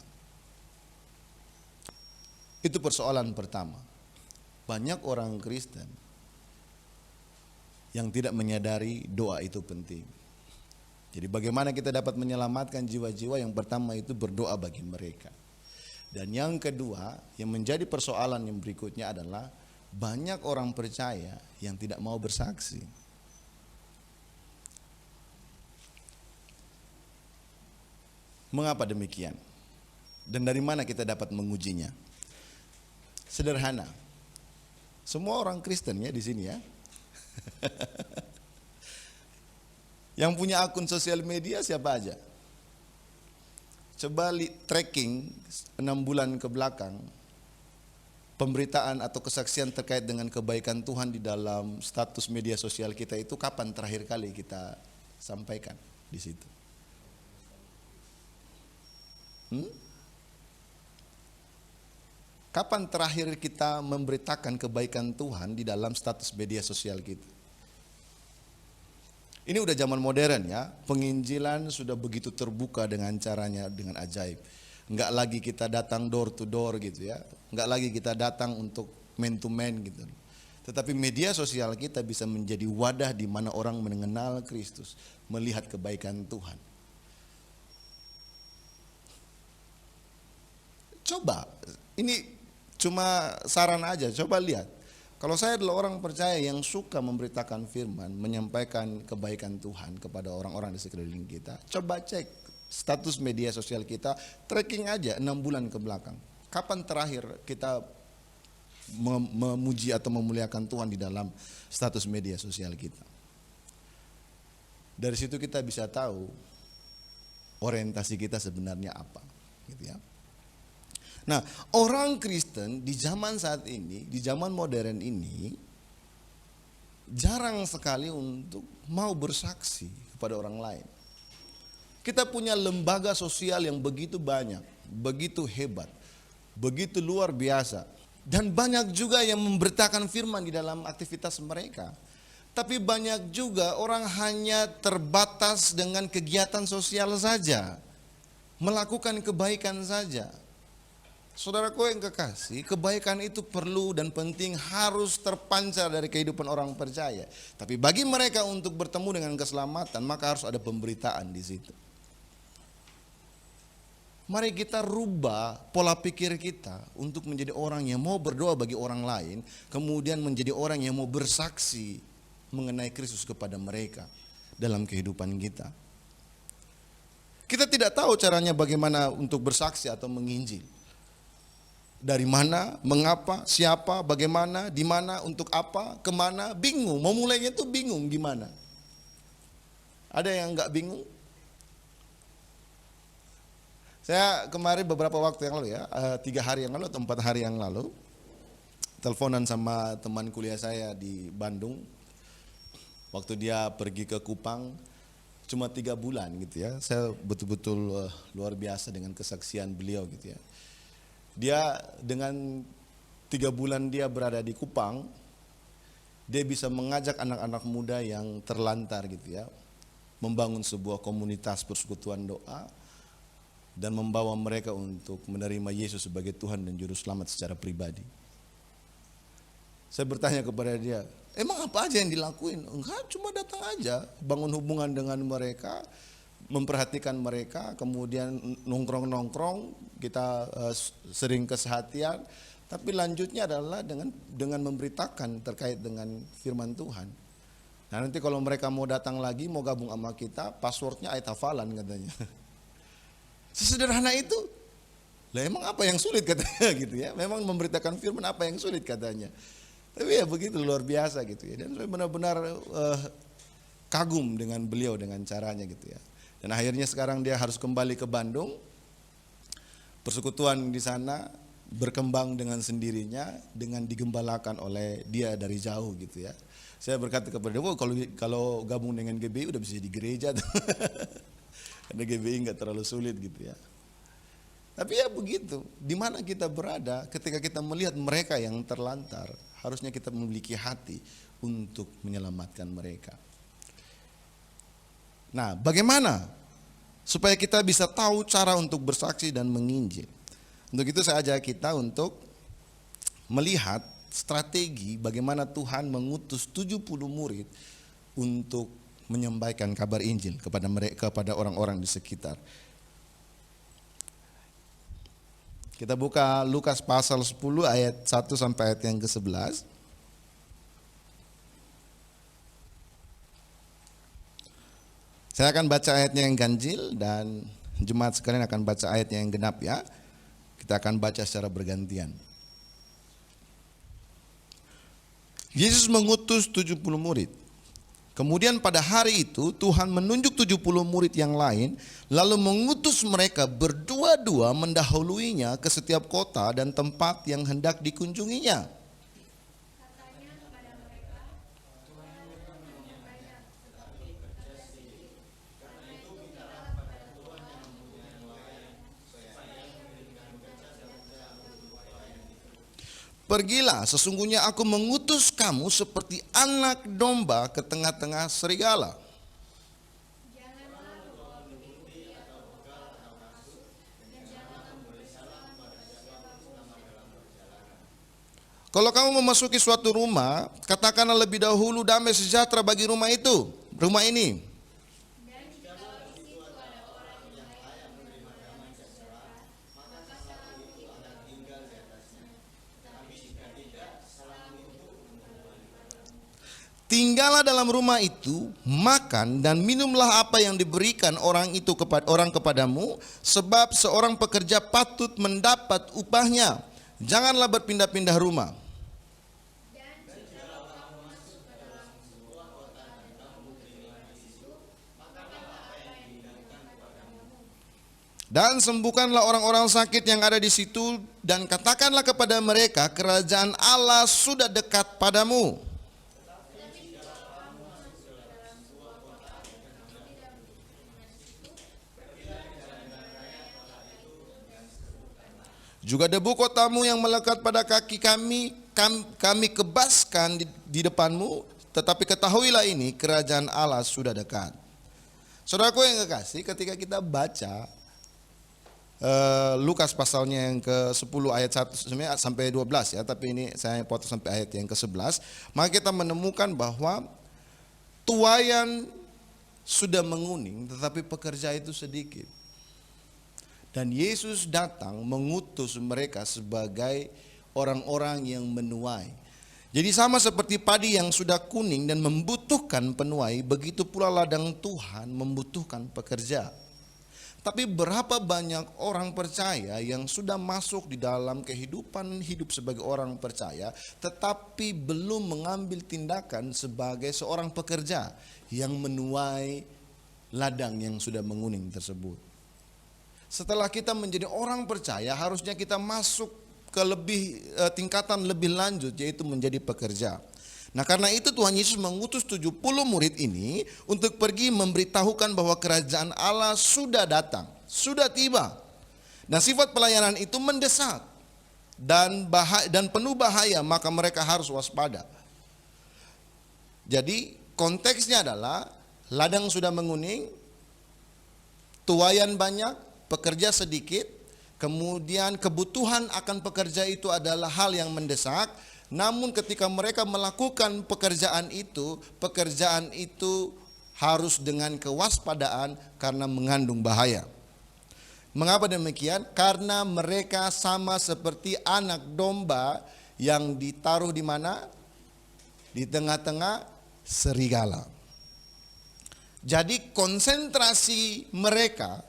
Itu persoalan pertama. Banyak orang Kristen yang tidak menyadari doa itu penting. Jadi bagaimana kita dapat menyelamatkan jiwa-jiwa? Yang pertama itu berdoa bagi mereka. Dan yang kedua yang menjadi persoalan yang berikutnya adalah banyak orang percaya yang tidak mau bersaksi. Mengapa demikian? Dan dari mana kita dapat mengujinya? Sederhana. Semua orang Kristen ya di sini ya. Yang punya akun sosial media siapa aja? Coba tracking 6 bulan ke belakang, pemberitaan atau kesaksian terkait dengan kebaikan Tuhan di dalam status media sosial kita itu kapan terakhir kali kita sampaikan di situ? Kapan terakhir kita memberitakan kebaikan Tuhan di dalam status media sosial kita? Ini udah zaman modern ya, penginjilan sudah begitu terbuka dengan caranya, dengan ajaib. Enggak lagi kita datang door to door gitu ya, enggak lagi kita datang untuk man to man gitu. Tetapi media sosial kita bisa menjadi wadah di mana orang mengenal Kristus, melihat kebaikan Tuhan. Coba, ini cuma saran aja, coba lihat. Kalau saya adalah orang percaya yang suka memberitakan firman, menyampaikan kebaikan Tuhan kepada orang-orang di sekeliling kita, coba cek status media sosial kita, tracking aja 6 bulan ke belakang. Kapan terakhir kita memuji atau memuliakan Tuhan di dalam status media sosial kita? Dari situ kita bisa tahu orientasi kita sebenarnya apa, gitu ya. Nah, orang Kristen di zaman saat ini, di zaman modern ini, jarang sekali untuk mau bersaksi kepada orang lain. Kita punya lembaga sosial yang begitu banyak, begitu hebat, begitu luar biasa. Dan banyak juga yang memberitakan firman di dalam aktivitas mereka. Tapi banyak juga orang hanya terbatas dengan kegiatan sosial saja, melakukan kebaikan saja. Saudaraku yang kekasih, kebaikan itu perlu dan penting, harus terpancar dari kehidupan orang percaya. Tapi bagi mereka untuk bertemu dengan keselamatan, maka harus ada pemberitaan di situ. Mari kita rubah pola pikir kita untuk menjadi orang yang mau berdoa bagi orang lain, kemudian menjadi orang yang mau bersaksi mengenai Kristus kepada mereka dalam kehidupan kita. Kita tidak tahu caranya bagaimana untuk bersaksi atau menginjil. Dari mana, mengapa, siapa, bagaimana, di mana, untuk apa, kemana, bingung. Mau mulainya tuh bingung gimana. Ada yang enggak bingung? Saya kemarin beberapa waktu yang lalu ya, 3 hari yang lalu atau 4 hari yang lalu, teleponan sama teman kuliah saya di Bandung. Waktu dia pergi ke Kupang, cuma 3 bulan gitu ya. Saya betul-betul luar biasa dengan kesaksian beliau gitu ya. Dia dengan 3 bulan dia berada di Kupang, dia bisa mengajak anak-anak muda yang terlantar gitu ya, membangun sebuah komunitas persekutuan doa dan membawa mereka untuk menerima Yesus sebagai Tuhan dan Juru Selamat secara pribadi. Saya bertanya kepada dia, emang apa aja yang dilakuin? Enggak, cuma datang aja, bangun hubungan dengan mereka, memperhatikan mereka, kemudian nongkrong-nongkrong, kita sering kesehatian, tapi lanjutnya adalah dengan memberitakan terkait dengan firman Tuhan. Nah, nanti kalau mereka mau datang lagi, mau gabung sama kita, passwordnya ayat hafalan katanya. Sesederhana itu. Lah emang apa yang sulit katanya gitu ya. Memang memberitakan firman apa yang sulit katanya. Tapi ya begitu, luar biasa gitu ya. Dan saya benar-benar kagum dengan beliau, dengan caranya gitu ya. Dan akhirnya sekarang dia harus kembali ke Bandung. Persekutuan di sana berkembang dengan sendirinya, dengan digembalakan oleh dia dari jauh gitu ya. Saya berkata kepada dia, kalau gabung dengan GBI udah bisa di gereja tuh. Karena GBI nggak terlalu sulit gitu ya. Tapi ya begitu, di mana kita berada ketika kita melihat mereka yang terlantar, harusnya kita memiliki hati untuk menyelamatkan mereka. Nah, bagaimana supaya kita bisa tahu cara untuk bersaksi dan menginjil. Untuk itu saya ajak kita untuk melihat strategi bagaimana Tuhan mengutus 70 murid untuk menyampaikan kabar Injil kepada mereka, kepada orang-orang di sekitar. Kita buka Lukas pasal 10 ayat 1 sampai ayat yang ke-11. Saya akan baca ayatnya yang ganjil dan jemaat sekalian akan baca ayatnya yang genap ya. Kita akan baca secara bergantian. Yesus mengutus 70 murid. Kemudian pada hari itu Tuhan menunjuk 70 murid yang lain, lalu mengutus mereka berdua-dua mendahuluinya ke setiap kota dan tempat yang hendak dikunjunginya. Pergilah, sesungguhnya aku mengutus kamu seperti anak domba ke tengah-tengah serigala. Kalau kamu memasuki suatu rumah, katakanlah lebih dahulu damai sejahtera bagi rumah itu, rumah ini. Tinggallah dalam rumah itu, makan dan minumlah apa yang diberikan orang itu kepadamu, sebab seorang pekerja patut mendapat upahnya. Janganlah berpindah-pindah rumah. Dan sembuhkanlah orang-orang sakit yang ada di situ, dan katakanlah kepada mereka, kerajaan Allah sudah dekat padamu. Juga debu kotamu yang melekat pada kaki kami kebaskan di depanmu, tetapi ketahuilah ini, kerajaan Allah sudah dekat. Saudaraku yang kekasih, ketika kita baca Lukas pasalnya yang ke-10 ayat 1 sampai 12 ya, tapi ini saya potong sampai ayat yang ke-11, maka kita menemukan bahwa tuaian sudah menguning tetapi pekerja itu sedikit. Dan Yesus datang mengutus mereka sebagai orang-orang yang menuai. Jadi sama seperti padi yang sudah kuning dan membutuhkan penuai, begitu pula ladang Tuhan membutuhkan pekerja. Tapi berapa banyak orang percaya yang sudah masuk di dalam kehidupan hidup sebagai orang percaya, tetapi belum mengambil tindakan sebagai seorang pekerja yang menuai ladang yang sudah menguning tersebut. Setelah kita menjadi orang percaya, harusnya kita masuk ke tingkatan lebih lanjut, yaitu menjadi pekerja. Nah karena itu Tuhan Yesus mengutus 70 murid ini untuk pergi memberitahukan bahwa kerajaan Allah sudah datang, sudah tiba. Dan sifat pelayanan itu mendesak dan penuh bahaya, maka mereka harus waspada. Jadi konteksnya adalah ladang sudah menguning, tuaian banyak, pekerja sedikit, kemudian kebutuhan akan pekerja itu adalah hal yang mendesak. Namun ketika mereka melakukan pekerjaan itu harus dengan kewaspadaan karena mengandung bahaya. Mengapa demikian? Karena mereka sama seperti anak domba yang ditaruh di mana? Di tengah-tengah serigala. Jadi konsentrasi mereka,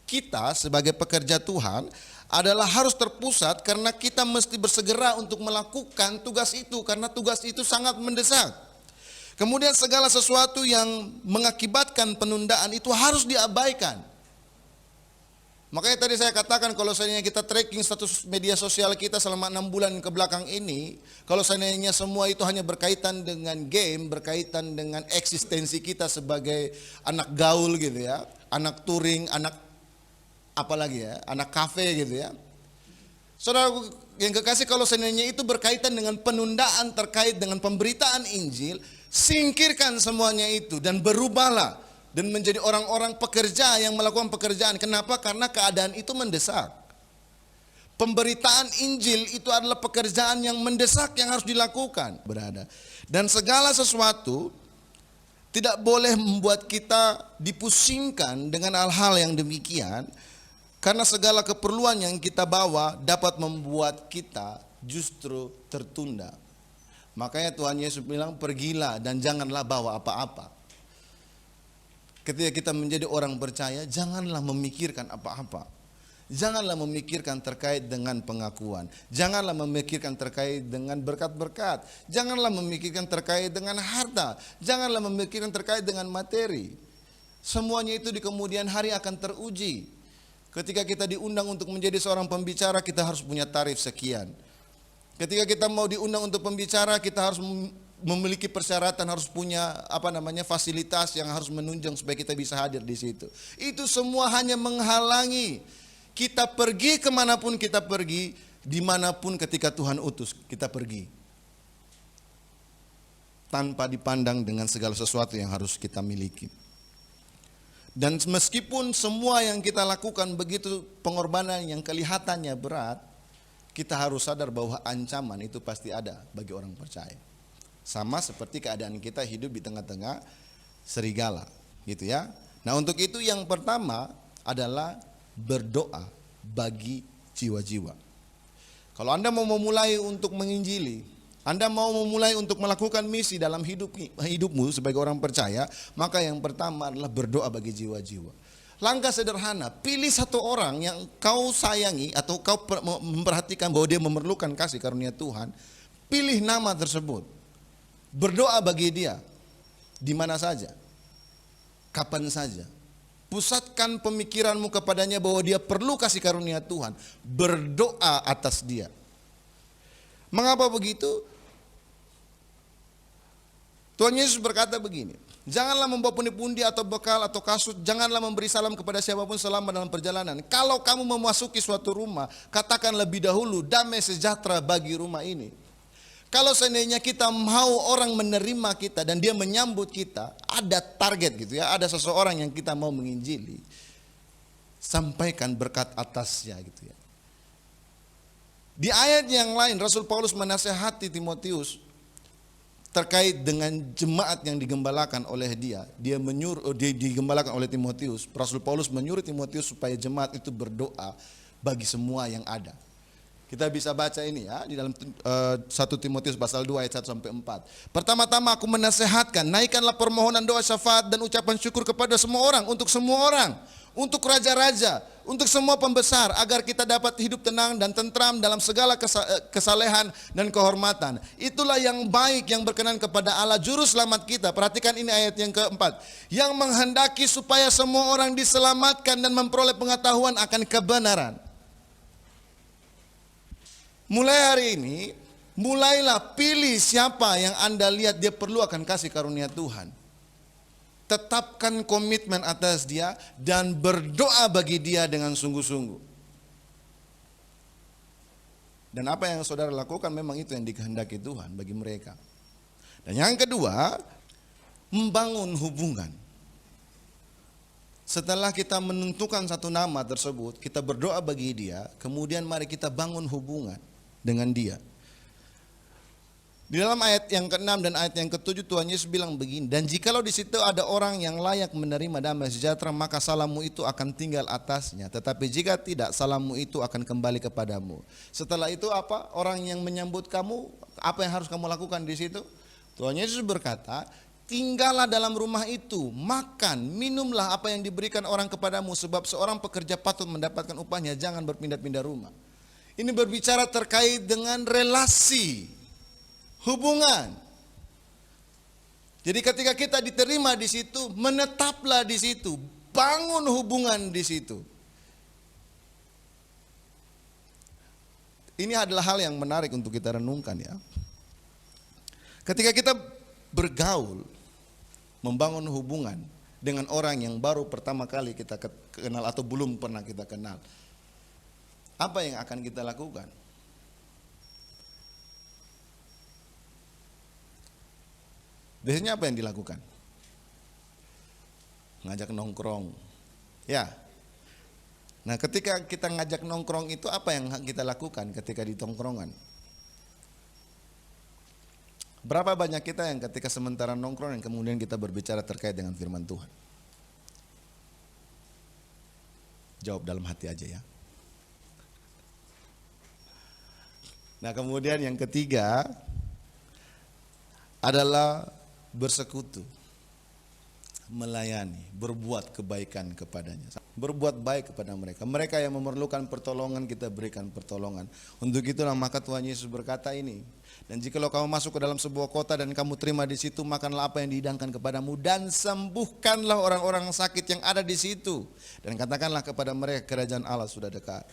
kita sebagai pekerja Tuhan adalah harus terpusat karena kita mesti bersegera untuk melakukan tugas itu, karena tugas itu sangat mendesak. Kemudian segala sesuatu yang mengakibatkan penundaan itu harus diabaikan. Makanya tadi saya katakan kalau seandainya kita tracking status media sosial kita selama 6 bulan ke belakang ini, kalau seandainya semua itu hanya berkaitan dengan game, berkaitan dengan eksistensi kita sebagai anak gaul gitu ya, anak touring, anak apalagi ya, anak kafe gitu ya. Saudara yang kekasih, kalau seandainya itu berkaitan dengan penundaan terkait dengan pemberitaan Injil, singkirkan semuanya itu dan berubahlah. dan menjadi orang-orang pekerja yang melakukan pekerjaan. Kenapa? Karena keadaan itu mendesak. Pemberitaan Injil itu adalah pekerjaan yang mendesak yang harus dilakukan. Dan segala sesuatu tidak boleh membuat kita dipusingkan dengan hal-hal yang demikian, karena segala keperluan yang kita bawa dapat membuat kita justru tertunda. Makanya Tuhan Yesus bilang, pergilah dan janganlah bawa apa-apa. Ketika kita menjadi orang percaya, janganlah memikirkan apa-apa. Janganlah memikirkan terkait dengan pengakuan. Janganlah memikirkan terkait dengan berkat-berkat. Janganlah memikirkan terkait dengan harta. Janganlah memikirkan terkait dengan materi. Semuanya itu di kemudian hari akan teruji. Ketika kita diundang untuk menjadi seorang pembicara, kita harus punya tarif sekian. Ketika kita mau diundang untuk pembicara, kita harus memiliki persyaratan, harus punya fasilitas yang harus menunjang supaya kita bisa hadir di situ. Itu semua hanya menghalangi kita pergi kemanapun kita pergi, dimanapun ketika Tuhan utus kita pergi, tanpa dipandang dengan segala sesuatu yang harus kita miliki. Dan meskipun semua yang kita lakukan begitu pengorbanan yang kelihatannya berat, kita harus sadar bahwa ancaman itu pasti ada bagi orang percaya. Sama seperti keadaan kita hidup di tengah-tengah serigala, gitu ya. Nah, untuk itu yang pertama adalah berdoa bagi jiwa-jiwa. Kalau Anda mau memulai untuk menginjili, Anda mau memulai untuk melakukan misi dalam hidupmu sebagai orang percaya, maka yang pertama adalah berdoa bagi jiwa-jiwa. Langkah sederhana, pilih satu orang yang kau sayangi atau kau memperhatikan bahwa dia memerlukan kasih karunia Tuhan. Pilih nama tersebut. Berdoa bagi dia di mana saja, kapan saja. Pusatkan pemikiranmu kepadanya bahwa dia perlu kasih karunia Tuhan. Berdoa atas dia. Mengapa begitu? Tuhan Yesus berkata begini, janganlah membawa pundi-pundi atau bekal atau kasut, janganlah memberi salam kepada siapapun selama dalam perjalanan. Kalau kamu memasuki suatu rumah, katakan lebih dahulu, damai sejahtera bagi rumah ini. Kalau seandainya kita mau orang menerima kita dan dia menyambut kita, ada target gitu ya, ada seseorang yang kita mau menginjili, sampaikan berkat atasnya gitu ya. Di ayat yang lain Rasul Paulus menasehati Timotius terkait dengan jemaat yang digembalakan oleh dia. Dia digembalakan oleh Timotius. Rasul Paulus menyuruh Timotius supaya jemaat itu berdoa bagi semua yang ada. Kita bisa baca ini ya di dalam 1 Timotius pasal 2 ayat 1 sampai 4. Pertama-tama aku menasehatkan, naikkanlah permohonan doa syafaat dan ucapan syukur kepada semua orang, untuk raja-raja, untuk semua pembesar, agar kita dapat hidup tenang dan tentram dalam segala kesalehan dan kehormatan. Itulah yang baik yang berkenan kepada Allah juru selamat kita. Perhatikan ini ayat yang keempat, yang menghendaki supaya semua orang diselamatkan dan memperoleh pengetahuan akan kebenaran. Mulai hari ini, mulailah pilih siapa yang Anda lihat dia perlu akan kasih karunia Tuhan. Tetapkan komitmen atas dia dan berdoa bagi dia dengan sungguh-sungguh. Dan apa yang saudara lakukan memang itu yang dikehendaki Tuhan bagi mereka. Dan yang kedua, membangun hubungan. Setelah kita menentukan satu nama tersebut, kita berdoa bagi dia, kemudian mari kita bangun hubungan dengan dia. Di dalam ayat yang ke-6 dan ayat yang ke-7 Tuhan Yesus bilang begini, dan jikalau di situ ada orang yang layak menerima damai sejahtera, maka salammu itu akan tinggal atasnya, tetapi jika tidak, salammu itu akan kembali kepadamu. Setelah itu apa? Orang yang menyambut kamu, apa yang harus kamu lakukan di situ? Tuhan Yesus berkata, tinggallah dalam rumah itu, makan, minumlah apa yang diberikan orang kepadamu, sebab seorang pekerja patut mendapatkan upahnya, jangan berpindah-pindah rumah. Ini berbicara terkait dengan relasi, hubungan. Jadi ketika kita diterima di situ, menetaplah di situ, bangun hubungan di situ. Ini adalah hal yang menarik untuk kita renungkan ya. Ketika kita bergaul, membangun hubungan dengan orang yang baru pertama kali kita kenal atau belum pernah kita kenal, apa yang akan kita lakukan? Biasanya apa yang dilakukan? ngajak nongkrong. Ya. Nah, ketika kita ngajak nongkrong itu apa yang kita lakukan ketika di tongkrongan? Berapa banyak kita yang ketika sementara nongkrong yang kemudian kita berbicara terkait dengan firman Tuhan? Jawab dalam hati aja ya. Nah, kemudian yang ketiga adalah bersekutu, melayani, berbuat kebaikan kepadanya, berbuat baik kepada mereka. Mereka yang memerlukan pertolongan, kita berikan pertolongan. Untuk itulah maka Tuhan Yesus berkata ini, dan jikalau kamu masuk ke dalam sebuah kota dan kamu terima di situ, makanlah apa yang dihidangkan kepadamu dan sembuhkanlah orang-orang sakit yang ada di situ, dan katakanlah kepada mereka, kerajaan Allah sudah dekat.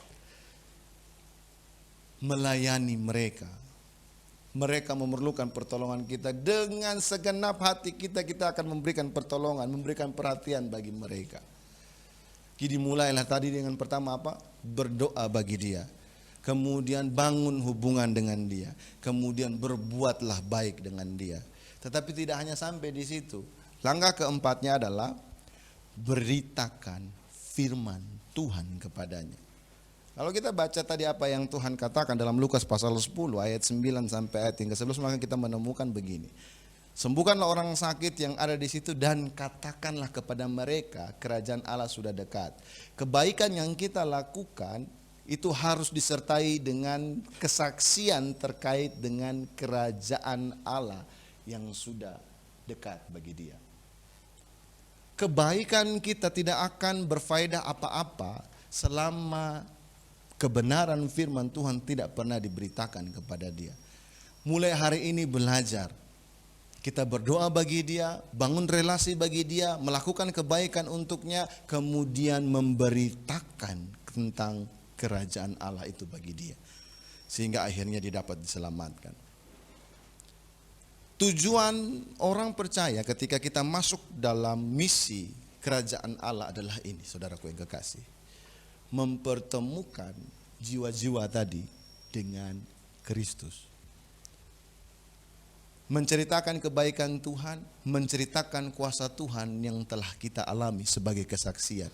Melayani mereka. Mereka memerlukan pertolongan kita, dengan segenap hati kita akan memberikan pertolongan, memberikan perhatian bagi mereka. Jadi mulailah tadi dengan pertama apa? Berdoa bagi dia. Kemudian bangun hubungan dengan dia. Kemudian berbuatlah baik dengan dia. Tetapi tidak hanya sampai di situ. Langkah keempatnya adalah beritakan firman Tuhan kepadanya. Kalau kita baca tadi apa yang Tuhan katakan dalam Lukas pasal 10 ayat 9 sampai ayat yang ke-11, maka kita menemukan begini. Sembuhkanlah orang sakit yang ada di situ dan katakanlah kepada mereka, kerajaan Allah sudah dekat. Kebaikan yang kita lakukan itu harus disertai dengan kesaksian terkait dengan kerajaan Allah yang sudah dekat bagi dia. Kebaikan kita tidak akan berfaedah apa-apa selama kebenaran firman Tuhan tidak pernah diberitakan kepada dia. Mulai hari ini belajar. Kita berdoa bagi dia, bangun relasi bagi dia, melakukan kebaikan untuknya, kemudian memberitakan tentang kerajaan Allah itu bagi dia. Sehingga akhirnya dia dapat diselamatkan. Tujuan orang percaya ketika kita masuk dalam misi kerajaan Allah adalah ini, saudaraku yang kekasih. Mempertemukan jiwa-jiwa tadi dengan Kristus. Menceritakan kebaikan Tuhan, menceritakan kuasa Tuhan yang telah kita alami sebagai kesaksian.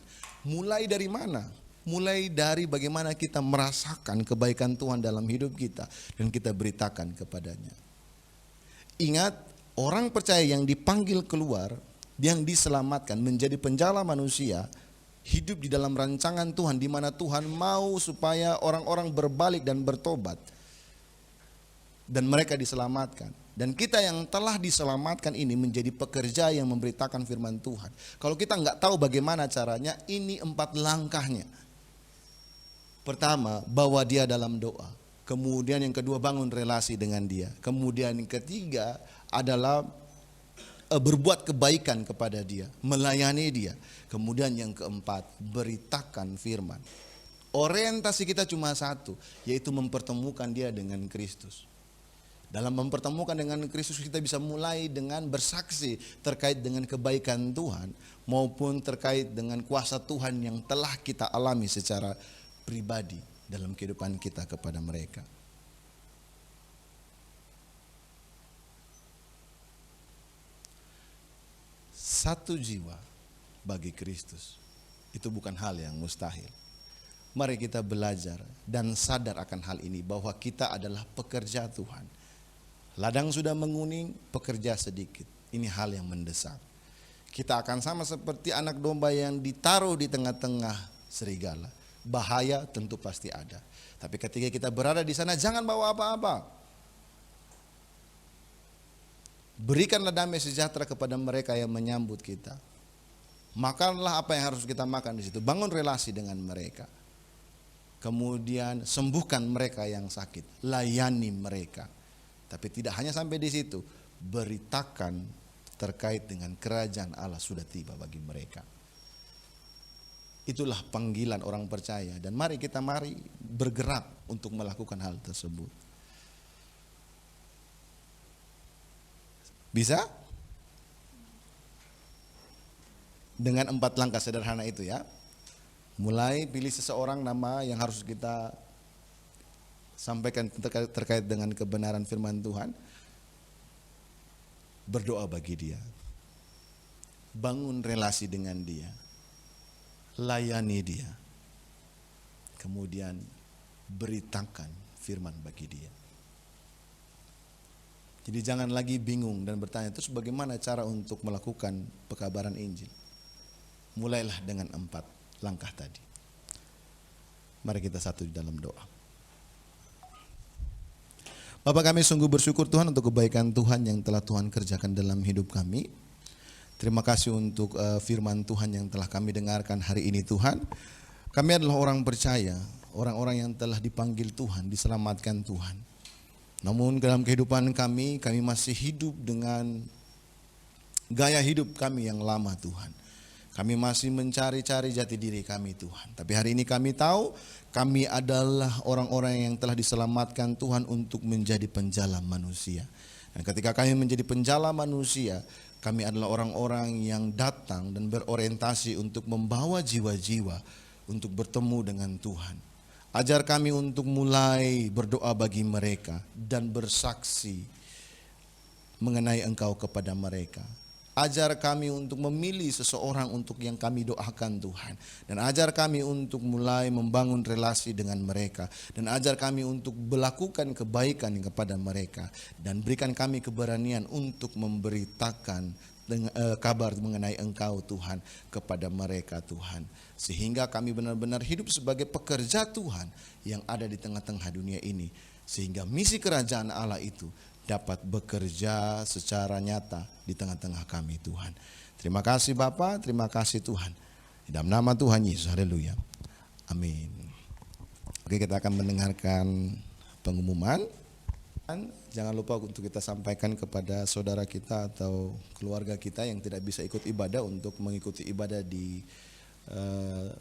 Mulai dari mana? Mulai dari bagaimana kita merasakan kebaikan Tuhan dalam hidup kita dan kita beritakan kepadanya. Ingat, orang percaya yang dipanggil keluar, yang diselamatkan menjadi penjala manusia, hidup di dalam rancangan Tuhan, di mana Tuhan mau supaya orang-orang berbalik dan bertobat dan mereka diselamatkan. Dan kita yang telah diselamatkan ini menjadi pekerja yang memberitakan firman Tuhan. Kalau kita nggak tahu bagaimana caranya, ini 4 langkahnya. Pertama, bawa dia dalam doa. Kemudian yang kedua, bangun relasi dengan dia. Kemudian yang ketiga adalah berbuat kebaikan kepada dia, melayani dia. Kemudian yang keempat, beritakan firman. Orientasi kita cuma satu, yaitu mempertemukan dia dengan Kristus. Dalam mempertemukan dengan Kristus, kita bisa mulai dengan bersaksi terkait dengan kebaikan Tuhan, maupun terkait dengan kuasa Tuhan yang telah kita alami secara pribadi dalam kehidupan kita kepada mereka. Satu jiwa bagi Kristus itu bukan hal yang mustahil. Mari kita belajar dan sadar akan hal ini, bahwa kita adalah pekerja Tuhan. Ladang sudah menguning, pekerja sedikit. Ini hal yang mendesak. Kita akan sama seperti anak domba yang ditaruh di tengah-tengah serigala. Bahaya tentu pasti ada. Tapi ketika kita berada di sana, jangan bawa apa-apa. Berikanlah damai sejahtera kepada mereka yang menyambut kita. Makanlah apa yang harus kita makan di situ. Bangun relasi dengan mereka. Kemudian sembuhkan mereka yang sakit. Layani mereka. Tapi tidak hanya sampai di situ. Beritakan terkait dengan kerajaan Allah sudah tiba bagi mereka. Itulah panggilan orang percaya. Dan mari bergerak untuk melakukan hal tersebut. Bisa? Dengan 4 langkah sederhana itu ya. Mulai pilih seseorang nama yang harus kita sampaikan terkait dengan kebenaran firman Tuhan. Berdoa bagi dia. bangun relasi dengan dia, layani dia, kemudian beritakan firman bagi dia. Jadi jangan lagi bingung dan bertanya, terus bagaimana cara untuk melakukan pekabaran Injil? Mulailah dengan 4 langkah tadi. Mari kita satu di dalam doa. Bapa, kami sungguh bersyukur Tuhan untuk kebaikan Tuhan yang telah Tuhan kerjakan dalam hidup kami. Terima kasih untuk firman Tuhan yang telah kami dengarkan hari ini Tuhan. Kami adalah orang percaya, orang-orang yang telah dipanggil Tuhan, diselamatkan Tuhan. Namun dalam kehidupan kami masih hidup dengan gaya hidup kami yang lama Tuhan. Kami masih mencari-cari jati diri kami Tuhan. Tapi hari ini kami tahu kami adalah orang-orang yang telah diselamatkan Tuhan untuk menjadi penjala manusia. Dan ketika kami menjadi penjala manusia, kami adalah orang-orang yang datang dan berorientasi untuk membawa jiwa-jiwa untuk bertemu dengan Tuhan. Ajar kami untuk mulai berdoa bagi mereka dan bersaksi mengenai Engkau kepada mereka. Ajar kami untuk memilih seseorang untuk yang kami doakan Tuhan. Dan ajar kami untuk mulai membangun relasi dengan mereka. Dan ajar kami untuk melakukan kebaikan kepada mereka. Dan berikan kami keberanian untuk memberitakan kabar mengenai Engkau Tuhan kepada mereka Tuhan. Sehingga kami benar-benar hidup sebagai pekerja Tuhan yang ada di tengah-tengah dunia ini. Sehingga misi kerajaan Allah itu dapat bekerja secara nyata di tengah-tengah kami Tuhan. Terima kasih Bapa, terima kasih Tuhan. Di dalam nama Tuhan Yesus, haleluya. Amin. Oke, kita akan mendengarkan pengumuman. Jangan lupa untuk kita sampaikan kepada saudara kita atau keluarga kita yang tidak bisa ikut ibadah untuk mengikuti ibadah di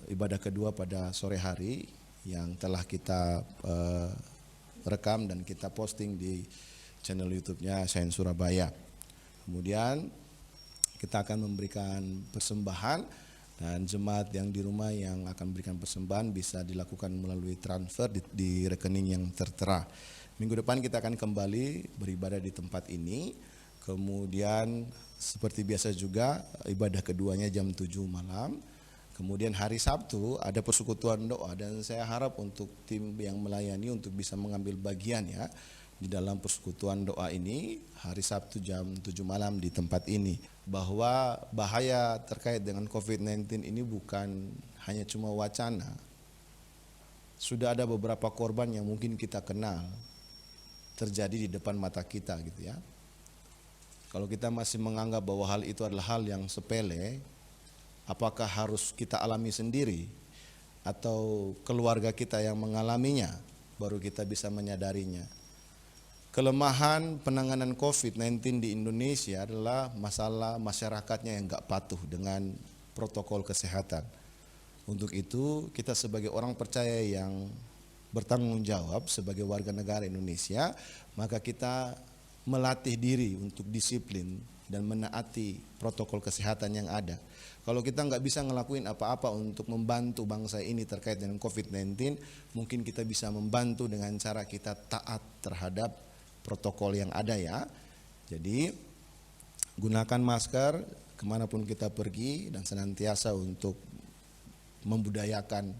ibadah kedua pada sore hari yang telah kita rekam dan kita posting di channel YouTube-nya Shine Surabaya. Kemudian kita akan memberikan persembahan dan jemaat yang di rumah yang akan memberikan persembahan bisa dilakukan melalui transfer di rekening yang tertera. Minggu depan kita akan kembali beribadah di tempat ini. Kemudian seperti biasa juga ibadah keduanya jam 7 malam. Kemudian hari Sabtu ada persekutuan doa dan saya harap untuk tim yang melayani untuk bisa mengambil bagian ya di dalam persekutuan doa ini hari Sabtu jam 7 malam di tempat ini. Bahwa bahaya terkait dengan COVID-19 ini bukan hanya cuma wacana. Sudah ada beberapa korban yang mungkin kita kenal terjadi di depan mata kita gitu ya. Kalau kita masih menganggap bahwa hal itu adalah hal yang sepele, apakah harus kita alami sendiri atau keluarga kita yang mengalaminya baru kita bisa menyadarinya. Kelemahan penanganan COVID-19 di Indonesia adalah masalah masyarakatnya yang enggak patuh dengan protokol kesehatan. Untuk itu kita sebagai orang percaya yang bertanggung jawab sebagai warga negara Indonesia, maka kita melatih diri untuk disiplin dan menaati protokol kesehatan yang ada. Kalau kita nggak bisa ngelakuin apa-apa untuk membantu bangsa ini terkait dengan COVID-19, mungkin kita bisa membantu dengan cara kita taat terhadap protokol yang ada ya. Jadi gunakan masker kemanapun kita pergi dan senantiasa untuk membudayakan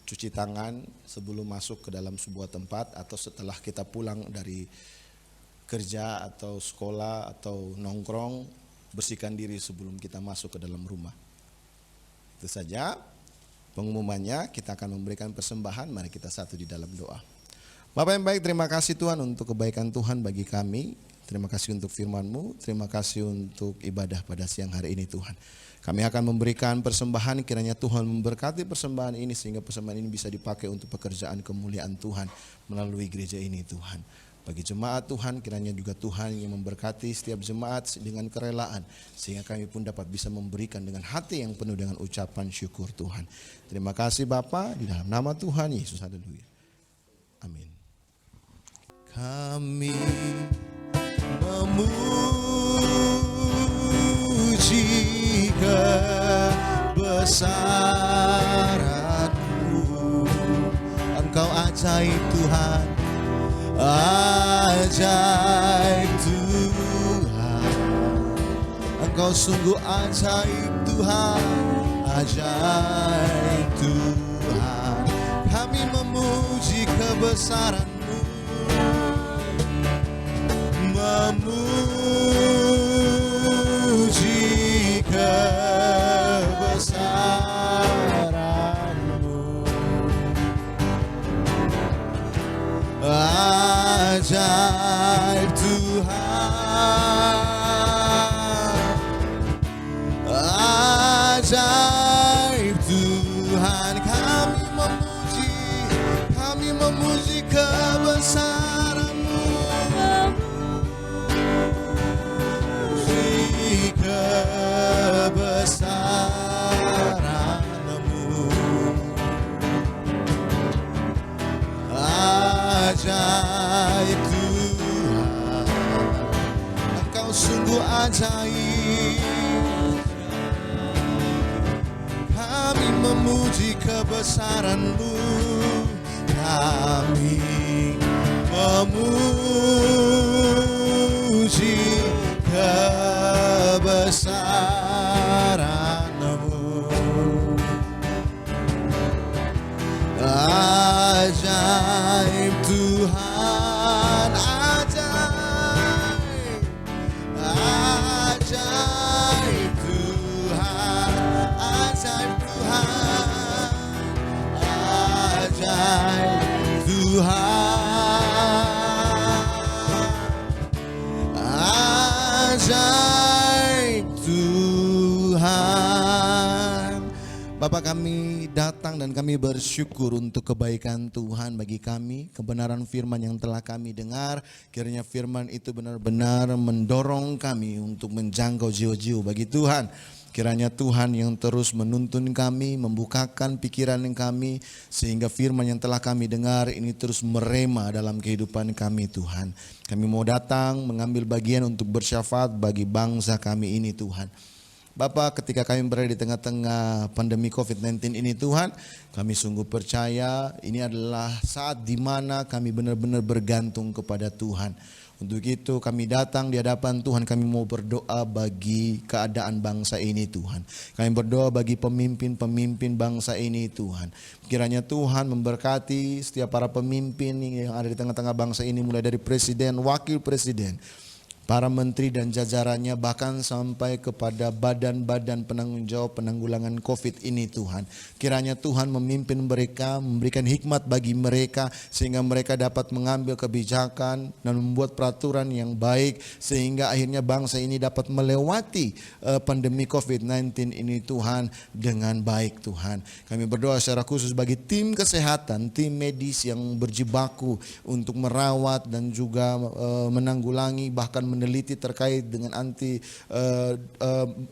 cuci tangan sebelum masuk ke dalam sebuah tempat atau setelah kita pulang dari kerja atau sekolah atau nongkrong, bersihkan diri sebelum kita masuk ke dalam rumah. Itu saja pengumumannya. Kita akan memberikan persembahan. Mari kita satu di dalam doa. Bapak yang baik, terima kasih Tuhan untuk kebaikan Tuhan bagi kami. Terima kasih untuk firman-Mu. Terima kasih untuk ibadah pada siang hari ini Tuhan. Kami akan memberikan persembahan, kiranya Tuhan memberkati persembahan ini sehingga persembahan ini bisa dipakai untuk pekerjaan kemuliaan Tuhan melalui gereja ini Tuhan. Bagi jemaat Tuhan, kiranya juga Tuhan yang memberkati setiap jemaat dengan kerelaan sehingga kami pun dapat bisa memberikan dengan hati yang penuh dengan ucapan syukur Tuhan. Terima kasih Bapa, di dalam nama Tuhan Yesus, haleluya. Amin. Kami memuji kebesaran-Mu, Engkau ajaib Tuhan, ajaib Tuhan, Engkau sungguh ajaib Tuhan, ajaib Tuhan. Kami memuji kebesaran-Mu, memuji kebesaran-Mu. Ajaib Tuhan, ajaib Tuhan. Kami memuji kebesaran-Mu, memuji kebesaran-Mu. Ajaib Tuhan, Engkau sungguh ajaib. Kami memuji kebesaran-Mu, kami memuji kebesaran-Mu. Ajaib Tuhan, ajaib, ajaib Tuhan, ajaib Tuhan, ajaib Tuhan, ajaib Tuhan. Bapak, kami datang dan kami bersyukur untuk kebaikan Tuhan bagi kami, kebenaran firman yang telah kami dengar. Kiranya firman itu benar-benar mendorong kami untuk menjangkau jiwa-jiwa bagi Tuhan. Kiranya Tuhan yang terus menuntun kami, membukakan pikiran kami, sehingga firman yang telah kami dengar ini terus merema dalam kehidupan kami Tuhan. Kami mau datang mengambil bagian untuk bersyafaat bagi bangsa kami ini Tuhan. Bapak, ketika kami berada di tengah-tengah pandemi COVID-19 ini Tuhan, kami sungguh percaya ini adalah saat di mana kami benar-benar bergantung kepada Tuhan. Untuk itu kami datang di hadapan Tuhan, kami mau berdoa bagi keadaan bangsa ini Tuhan. Kami berdoa bagi pemimpin-pemimpin bangsa ini Tuhan. Kiranya Tuhan memberkati setiap para pemimpin yang ada di tengah-tengah bangsa ini, mulai dari presiden, wakil presiden, para menteri dan jajarannya, bahkan sampai kepada badan-badan penanggung jawab penanggulangan COVID ini Tuhan. Kiranya Tuhan memimpin mereka, memberikan hikmat bagi mereka, sehingga mereka dapat mengambil kebijakan dan membuat peraturan yang baik, sehingga akhirnya bangsa ini dapat melewati pandemi COVID-19 ini Tuhan dengan baik Tuhan. Kami berdoa secara khusus bagi tim kesehatan, tim medis yang berjibaku untuk merawat dan juga menanggulangi, bahkan meneliti terkait dengan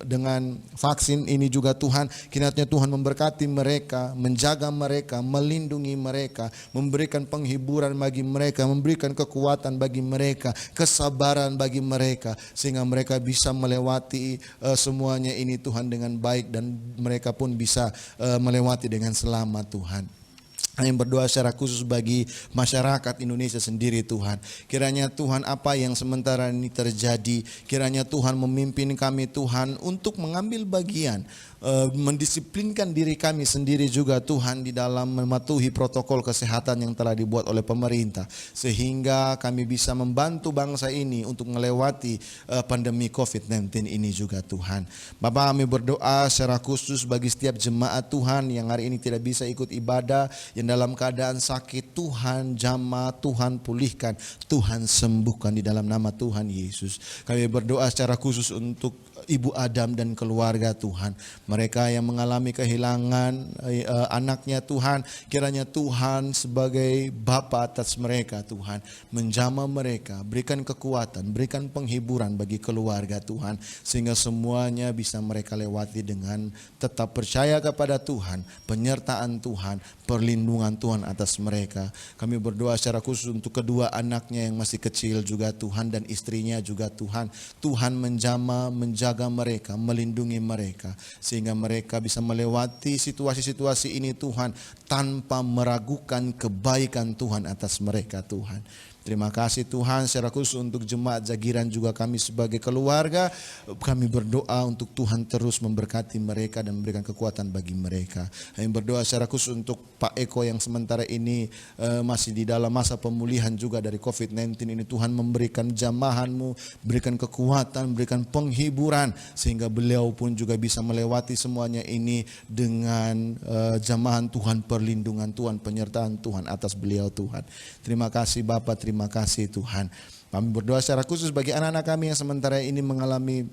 dengan vaksin ini juga Tuhan. Kiranya Tuhan memberkati mereka, menjaga mereka, melindungi mereka, memberikan penghiburan bagi mereka, memberikan kekuatan bagi mereka, kesabaran bagi mereka, sehingga mereka bisa melewati semuanya ini Tuhan dengan baik, dan mereka pun bisa melewati dengan selamat Tuhan. Yang berdoa secara khusus bagi masyarakat Indonesia sendiri Tuhan. Kiranya Tuhan, apa yang sementara ini terjadi, kiranya Tuhan memimpin kami Tuhan untuk mengambil bagian, mendisiplinkan diri kami sendiri juga Tuhan di dalam mematuhi protokol kesehatan yang telah dibuat oleh pemerintah, sehingga kami bisa membantu bangsa ini untuk melewati pandemi COVID-19 ini juga Tuhan. Bapak, kami berdoa secara khusus bagi setiap jemaat Tuhan yang hari ini tidak bisa ikut ibadah, yang dalam keadaan sakit. Tuhan jamah, Tuhan pulihkan, Tuhan sembuhkan di dalam nama Tuhan Yesus. Kami berdoa secara khusus untuk Ibu Adam dan keluarga Tuhan, mereka yang mengalami kehilangan anaknya Tuhan. Kiranya Tuhan sebagai Bapa atas mereka Tuhan, menjamah mereka, berikan kekuatan, berikan penghiburan bagi keluarga Tuhan, sehingga semuanya bisa mereka lewati dengan tetap percaya kepada Tuhan, penyertaan Tuhan, perlindungan Tuhan atas mereka. Kami berdoa secara khusus untuk kedua anaknya yang masih kecil juga Tuhan, dan istrinya juga Tuhan. Tuhan menjamah, menjaga mereka, melindungi mereka, sehingga mereka bisa melewati situasi-situasi ini Tuhan, tanpa meragukan kebaikan Tuhan atas mereka Tuhan. Terima kasih Tuhan, secara khusus untuk jemaat Zagiran juga kami sebagai keluarga, kami berdoa untuk Tuhan terus memberkati mereka dan memberikan kekuatan bagi mereka. Kami berdoa secara khusus untuk Pak Eko yang sementara ini masih di dalam masa pemulihan juga dari COVID-19 ini. Tuhan memberikan jamahan-Mu, berikan kekuatan, berikan penghiburan sehingga beliau pun juga bisa melewati semuanya ini dengan jamahan Tuhan, perlindungan Tuhan, penyertaan Tuhan atas beliau Tuhan. Terima kasih Bapak, terima kasih Tuhan. Kami berdoa secara khusus bagi anak-anak kami yang sementara ini mengalami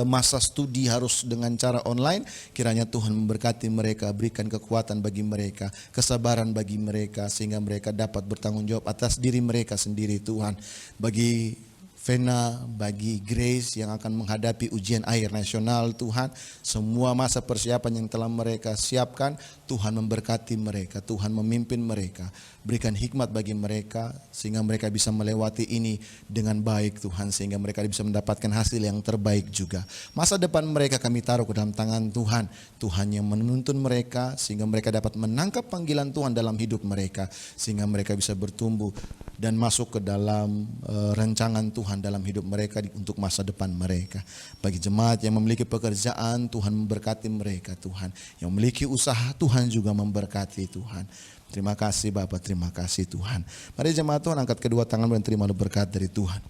masa studi harus dengan cara online. Kiranya Tuhan memberkati mereka, berikan kekuatan bagi mereka, kesabaran bagi mereka, sehingga mereka dapat bertanggung jawab atas diri mereka sendiri Tuhan. Bagi Vena, bagi Grace yang akan menghadapi ujian akhir nasional Tuhan, semua masa persiapan yang telah mereka siapkan, Tuhan memberkati mereka, Tuhan memimpin mereka, berikan hikmat bagi mereka sehingga mereka bisa melewati ini dengan baik Tuhan, sehingga mereka bisa mendapatkan hasil yang terbaik juga. Masa depan mereka kami taruh ke dalam tangan Tuhan, Tuhan yang menuntun mereka sehingga mereka dapat menangkap panggilan Tuhan dalam hidup mereka, sehingga mereka bisa bertumbuh dan masuk ke dalam rancangan Tuhan dalam hidup mereka untuk masa depan mereka. Bagi jemaat yang memiliki pekerjaan, Tuhan memberkati mereka Tuhan. Yang memiliki usaha, Tuhan juga memberkati Tuhan. Terima kasih Bapak, terima kasih Tuhan. Mari jemaat Tuhan angkat kedua tangan dan terima berkat dari Tuhan.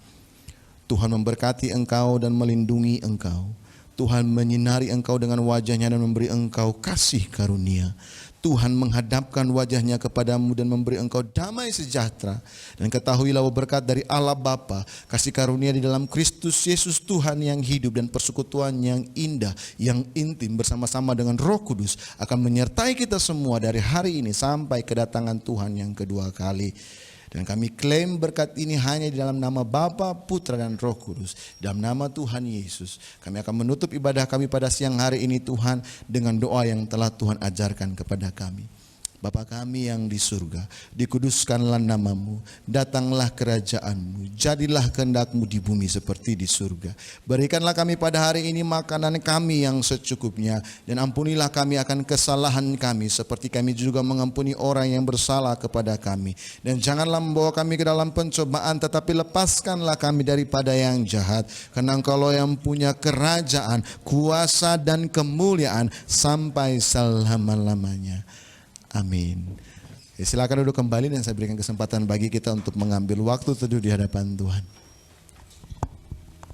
Tuhan memberkati engkau dan melindungi engkau. Tuhan menyinari engkau dengan wajahnya dan memberi engkau kasih karunia. Tuhan menghadapkan wajahnya kepadamu dan memberi engkau damai sejahtera. Dan ketahuilah berkat dari Allah Bapa, kasih karunia di dalam Kristus Yesus Tuhan yang hidup, dan persekutuan yang indah, yang intim bersama-sama dengan Roh Kudus akan menyertai kita semua dari hari ini sampai kedatangan Tuhan yang kedua kali. Dan kami klaim berkat ini hanya di dalam nama Bapa, Putra dan Roh Kudus. Dalam nama Tuhan Yesus. Kami akan menutup ibadah kami pada siang hari ini Tuhan dengan doa yang telah Tuhan ajarkan kepada kami. Bapa kami yang di surga, dikuduskanlah namamu, datanglah kerajaanmu, jadilah kehendak-Mu di bumi seperti di surga. Berikanlah kami pada hari ini makanan kami yang secukupnya, dan ampunilah kami akan kesalahan kami, seperti kami juga mengampuni orang yang bersalah kepada kami. Dan janganlah membawa kami ke dalam pencobaan, tetapi lepaskanlah kami daripada yang jahat. Karena Engkau yang punya kerajaan, kuasa dan kemuliaan sampai selama-lamanya. Amin. Silakan duduk kembali dan saya berikan kesempatan bagi kita untuk mengambil waktu teduh di hadapan Tuhan.